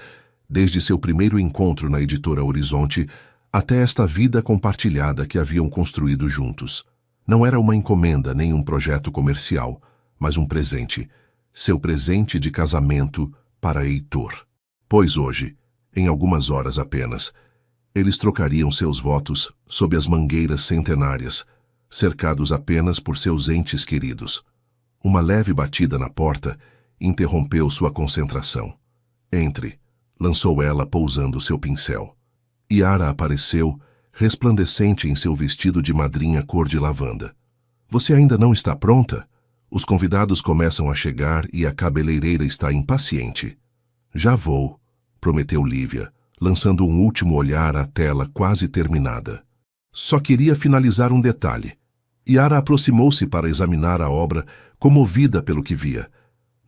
desde seu primeiro encontro na editora Horizonte até esta vida compartilhada que haviam construído juntos. Não era uma encomenda nem um projeto comercial, mas um presente, seu presente de casamento para Heitor. Pois hoje, em algumas horas apenas, eles trocariam seus votos sob as mangueiras centenárias, cercados apenas por seus entes queridos. Uma leve batida na porta interrompeu sua concentração. Entre, lançou ela pousando seu pincel. Yara apareceu, resplandecente em seu vestido de madrinha cor de lavanda. Você ainda não está pronta? Os convidados começam a chegar e a cabeleireira está impaciente. Já vou, prometeu Lívia, lançando um último olhar à tela quase terminada. Só queria finalizar um detalhe. Yara aproximou-se para examinar a obra, comovida pelo que via.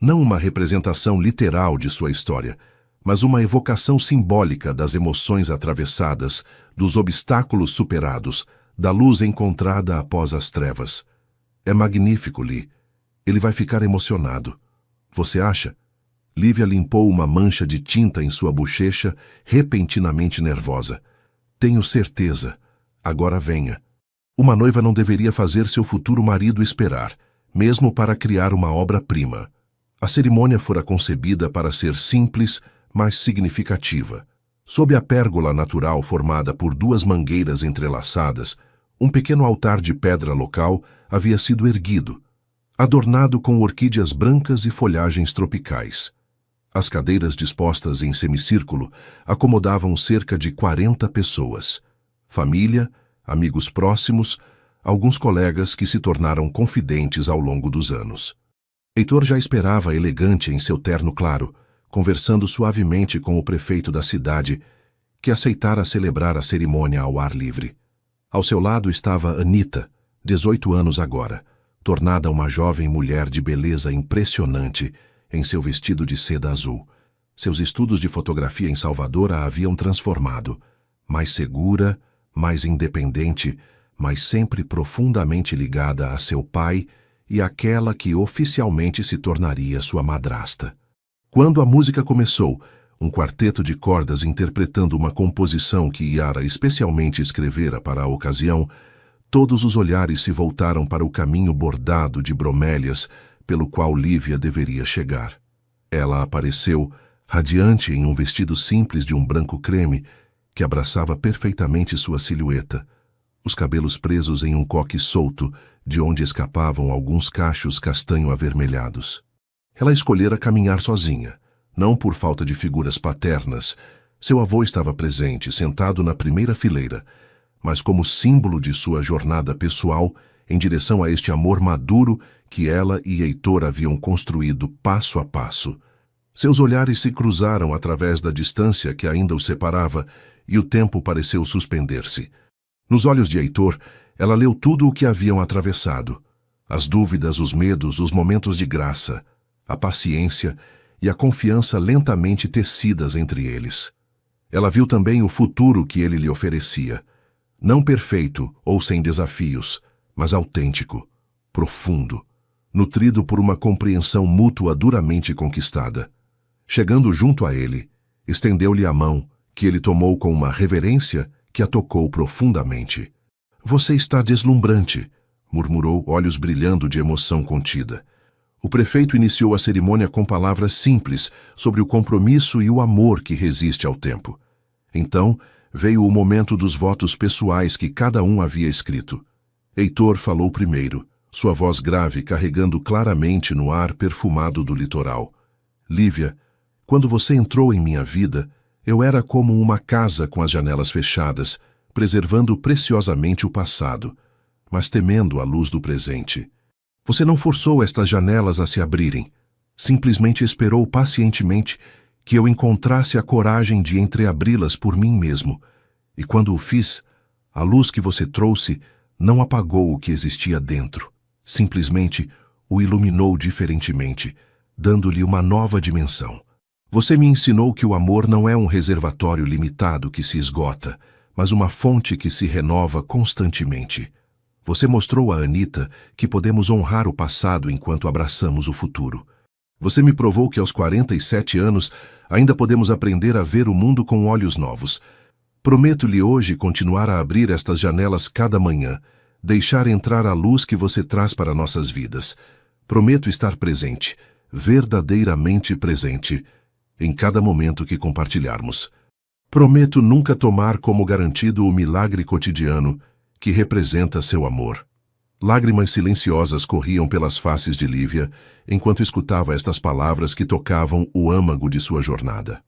Não uma representação literal de sua história, mas uma evocação simbólica das emoções atravessadas, dos obstáculos superados, da luz encontrada após as trevas. É magnífico, Lee. Ele vai ficar emocionado. Você acha? Lívia limpou uma mancha de tinta em sua bochecha, repentinamente nervosa. Tenho certeza. Agora venha. Uma noiva não deveria fazer seu futuro marido esperar, mesmo para criar uma obra-prima. A cerimônia fora concebida para ser simples, mas significativa. Sob a pérgola natural formada por duas mangueiras entrelaçadas, um pequeno altar de pedra local havia sido erguido, adornado com orquídeas brancas e folhagens tropicais. As cadeiras dispostas em semicírculo acomodavam cerca de 40 pessoas. Família, amigos próximos, alguns colegas que se tornaram confidentes ao longo dos anos. Heitor já esperava elegante em seu terno claro, conversando suavemente com o prefeito da cidade, que aceitara celebrar a cerimônia ao ar livre. Ao seu lado estava Anita, 18 anos agora, tornada uma jovem mulher de beleza impressionante em seu vestido de seda azul. Seus estudos de fotografia em Salvador a haviam transformado, mais segura, mais independente, mas sempre profundamente ligada a seu pai e àquela que oficialmente se tornaria sua madrasta. Quando a música começou, um quarteto de cordas interpretando uma composição que Yara especialmente escrevera para a ocasião, todos os olhares se voltaram para o caminho bordado de bromélias pelo qual Lívia deveria chegar. Ela apareceu, radiante em um vestido simples de um branco creme, que abraçava perfeitamente sua silhueta, os cabelos presos em um coque solto, de onde escapavam alguns cachos castanho-avermelhados. Ela escolhera caminhar sozinha, não por falta de figuras paternas. Seu avô estava presente, sentado na primeira fileira, mas como símbolo de sua jornada pessoal em direção a este amor maduro que ela e Heitor haviam construído passo a passo. Seus olhares se cruzaram através da distância que ainda os separava e o tempo pareceu suspender-se. Nos olhos de Heitor, ela leu tudo o que haviam atravessado: as dúvidas, os medos, os momentos de graça, a paciência e a confiança lentamente tecidas entre eles. Ela viu também o futuro que ele lhe oferecia, não perfeito ou sem desafios, mas autêntico, profundo, nutrido por uma compreensão mútua duramente conquistada. Chegando junto a ele, estendeu-lhe a mão, que ele tomou com uma reverência que a tocou profundamente. "Você está deslumbrante", murmurou, olhos brilhando de emoção contida. O prefeito iniciou a cerimônia com palavras simples sobre o compromisso e o amor que resiste ao tempo. Então, veio o momento dos votos pessoais que cada um havia escrito. Heitor falou primeiro, sua voz grave carregando claramente no ar perfumado do litoral. "Lívia, quando você entrou em minha vida, eu era como uma casa com as janelas fechadas, preservando preciosamente o passado, mas temendo a luz do presente. Você não forçou estas janelas a se abrirem, simplesmente esperou pacientemente que eu encontrasse a coragem de entreabri-las por mim mesmo, e quando o fiz, a luz que você trouxe não apagou o que existia dentro, simplesmente o iluminou diferentemente, dando-lhe uma nova dimensão. Você me ensinou que o amor não é um reservatório limitado que se esgota, mas uma fonte que se renova constantemente. Você mostrou a Anita que podemos honrar o passado enquanto abraçamos o futuro. Você me provou que aos 47 anos ainda podemos aprender a ver o mundo com olhos novos. Prometo-lhe hoje continuar a abrir estas janelas cada manhã, deixar entrar a luz que você traz para nossas vidas. Prometo estar presente, verdadeiramente presente, em cada momento que compartilharmos. Prometo nunca tomar como garantido o milagre cotidiano que representa seu amor." Lágrimas silenciosas corriam pelas faces de Lívia enquanto escutava estas palavras que tocavam o âmago de sua jornada.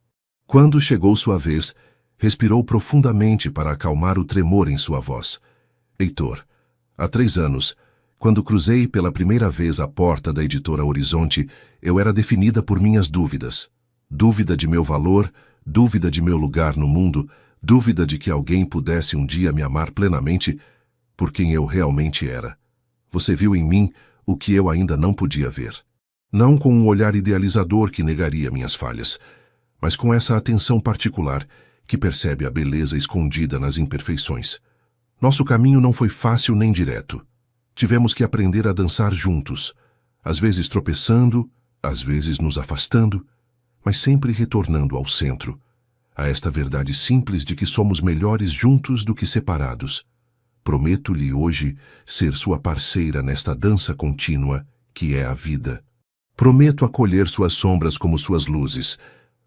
Quando chegou sua vez, respirou profundamente para acalmar o tremor em sua voz. "Heitor, há 3 anos, quando cruzei pela primeira vez a porta da editora Horizonte, eu era definida por minhas dúvidas. Dúvida de meu valor, dúvida de meu lugar no mundo, dúvida de que alguém pudesse um dia me amar plenamente por quem eu realmente era. Você viu em mim o que eu ainda não podia ver. Não com um olhar idealizador que negaria minhas falhas, mas com essa atenção particular que percebe a beleza escondida nas imperfeições. Nosso caminho não foi fácil nem direto. Tivemos que aprender a dançar juntos, às vezes tropeçando, às vezes nos afastando, mas sempre retornando ao centro, a esta verdade simples de que somos melhores juntos do que separados. Prometo-lhe hoje ser sua parceira nesta dança contínua que é a vida. Prometo acolher suas sombras como suas luzes,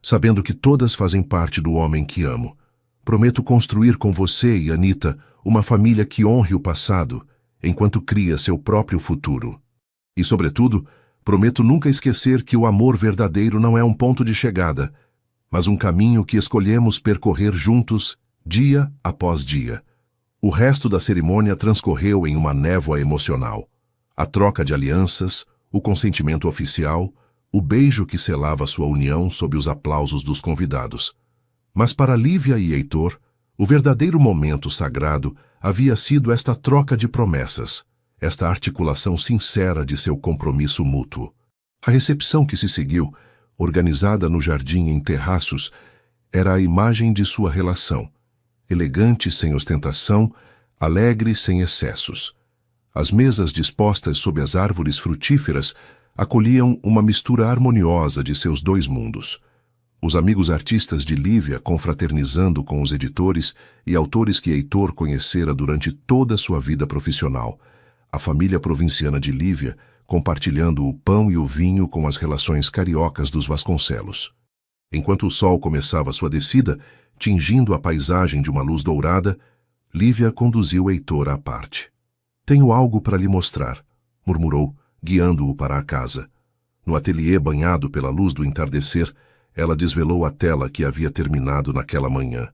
sabendo que todas fazem parte do homem que amo. Prometo construir com você e Anita uma família que honre o passado, enquanto cria seu próprio futuro. E, sobretudo, prometo nunca esquecer que o amor verdadeiro não é um ponto de chegada, mas um caminho que escolhemos percorrer juntos, dia após dia. O resto da cerimônia transcorreu em uma névoa emocional. A troca de alianças, o consentimento oficial, o beijo que selava sua união sob os aplausos dos convidados. Mas para Lívia e Heitor, o verdadeiro momento sagrado havia sido esta troca de promessas, esta articulação sincera de seu compromisso mútuo. A recepção que se seguiu, organizada no jardim em terraços, era a imagem de sua relação, elegante sem ostentação, alegre sem excessos. As mesas dispostas sob as árvores frutíferas acolhiam uma mistura harmoniosa de seus dois mundos. Os amigos artistas de Lívia confraternizando com os editores e autores que Heitor conhecera durante toda a sua vida profissional. A família provinciana de Lívia compartilhando o pão e o vinho com as relações cariocas dos Vasconcelos. Enquanto o sol começava sua descida, tingindo a paisagem de uma luz dourada, Lívia conduziu Heitor à parte. "Tenho algo para lhe mostrar", murmurou, guiando-o para a casa. No ateliê banhado pela luz do entardecer, ela desvelou a tela que havia terminado naquela manhã.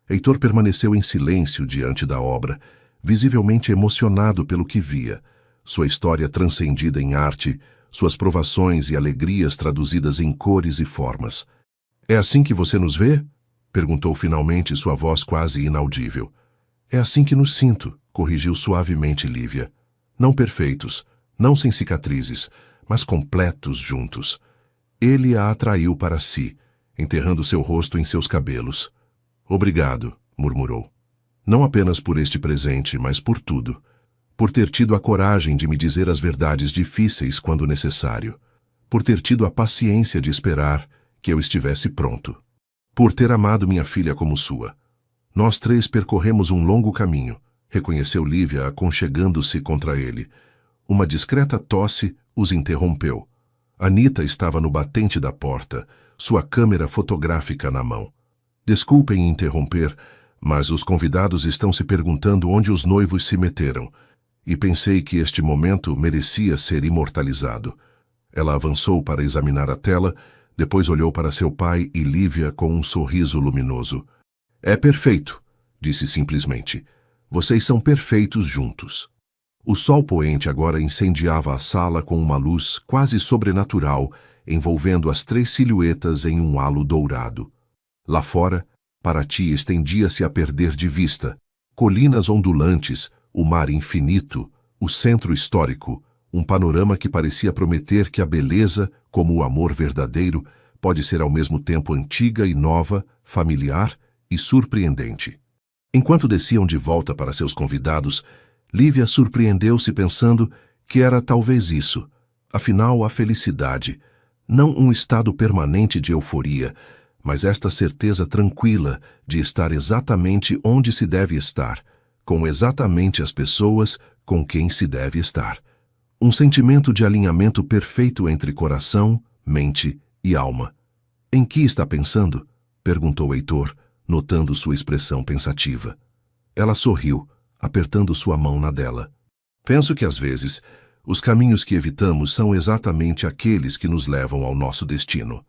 Heitor permaneceu em silêncio diante da obra, visivelmente emocionado pelo que via, sua história transcendida em arte, suas provações e alegrias traduzidas em cores e formas. "É assim que você nos vê?" perguntou finalmente sua voz quase inaudível. "É assim que nos sinto", corrigiu suavemente Lívia. "Não perfeitos, não sem cicatrizes, mas completos juntos." Ele a atraiu para si, enterrando seu rosto em seus cabelos. "Obrigado", murmurou. "Não apenas por este presente, mas por tudo. Por ter tido a coragem de me dizer as verdades difíceis quando necessário. Por ter tido a paciência de esperar que eu estivesse pronto. Por ter amado minha filha como sua. Nós três percorremos um longo caminho", reconheceu Lívia, aconchegando-se contra ele. Uma discreta tosse os interrompeu. Anita estava no batente da porta, sua câmera fotográfica na mão. "Desculpem interromper, mas os convidados estão se perguntando onde os noivos se meteram, e pensei que este momento merecia ser imortalizado." Ela avançou para examinar a tela, depois olhou para seu pai e Lívia com um sorriso luminoso. "É perfeito", disse simplesmente. "Vocês são perfeitos juntos." O sol poente agora incendiava a sala com uma luz quase sobrenatural, envolvendo as três silhuetas em um halo dourado. Lá fora, Paraty estendia-se a perder de vista, colinas ondulantes, o mar infinito, o centro histórico, um panorama que parecia prometer que a beleza, como o amor verdadeiro, pode ser ao mesmo tempo antiga e nova, familiar e surpreendente. Enquanto desciam de volta para seus convidados, Lívia surpreendeu-se pensando que era talvez isso, afinal a felicidade, não um estado permanente de euforia, mas esta certeza tranquila de estar exatamente onde se deve estar, com exatamente as pessoas com quem se deve estar. Um sentimento de alinhamento perfeito entre coração, mente e alma. "Em que está pensando?" perguntou Heitor, notando sua expressão pensativa. Ela sorriu, apertando sua mão na dela. "Penso que às vezes, os caminhos que evitamos são exatamente aqueles que nos levam ao nosso destino."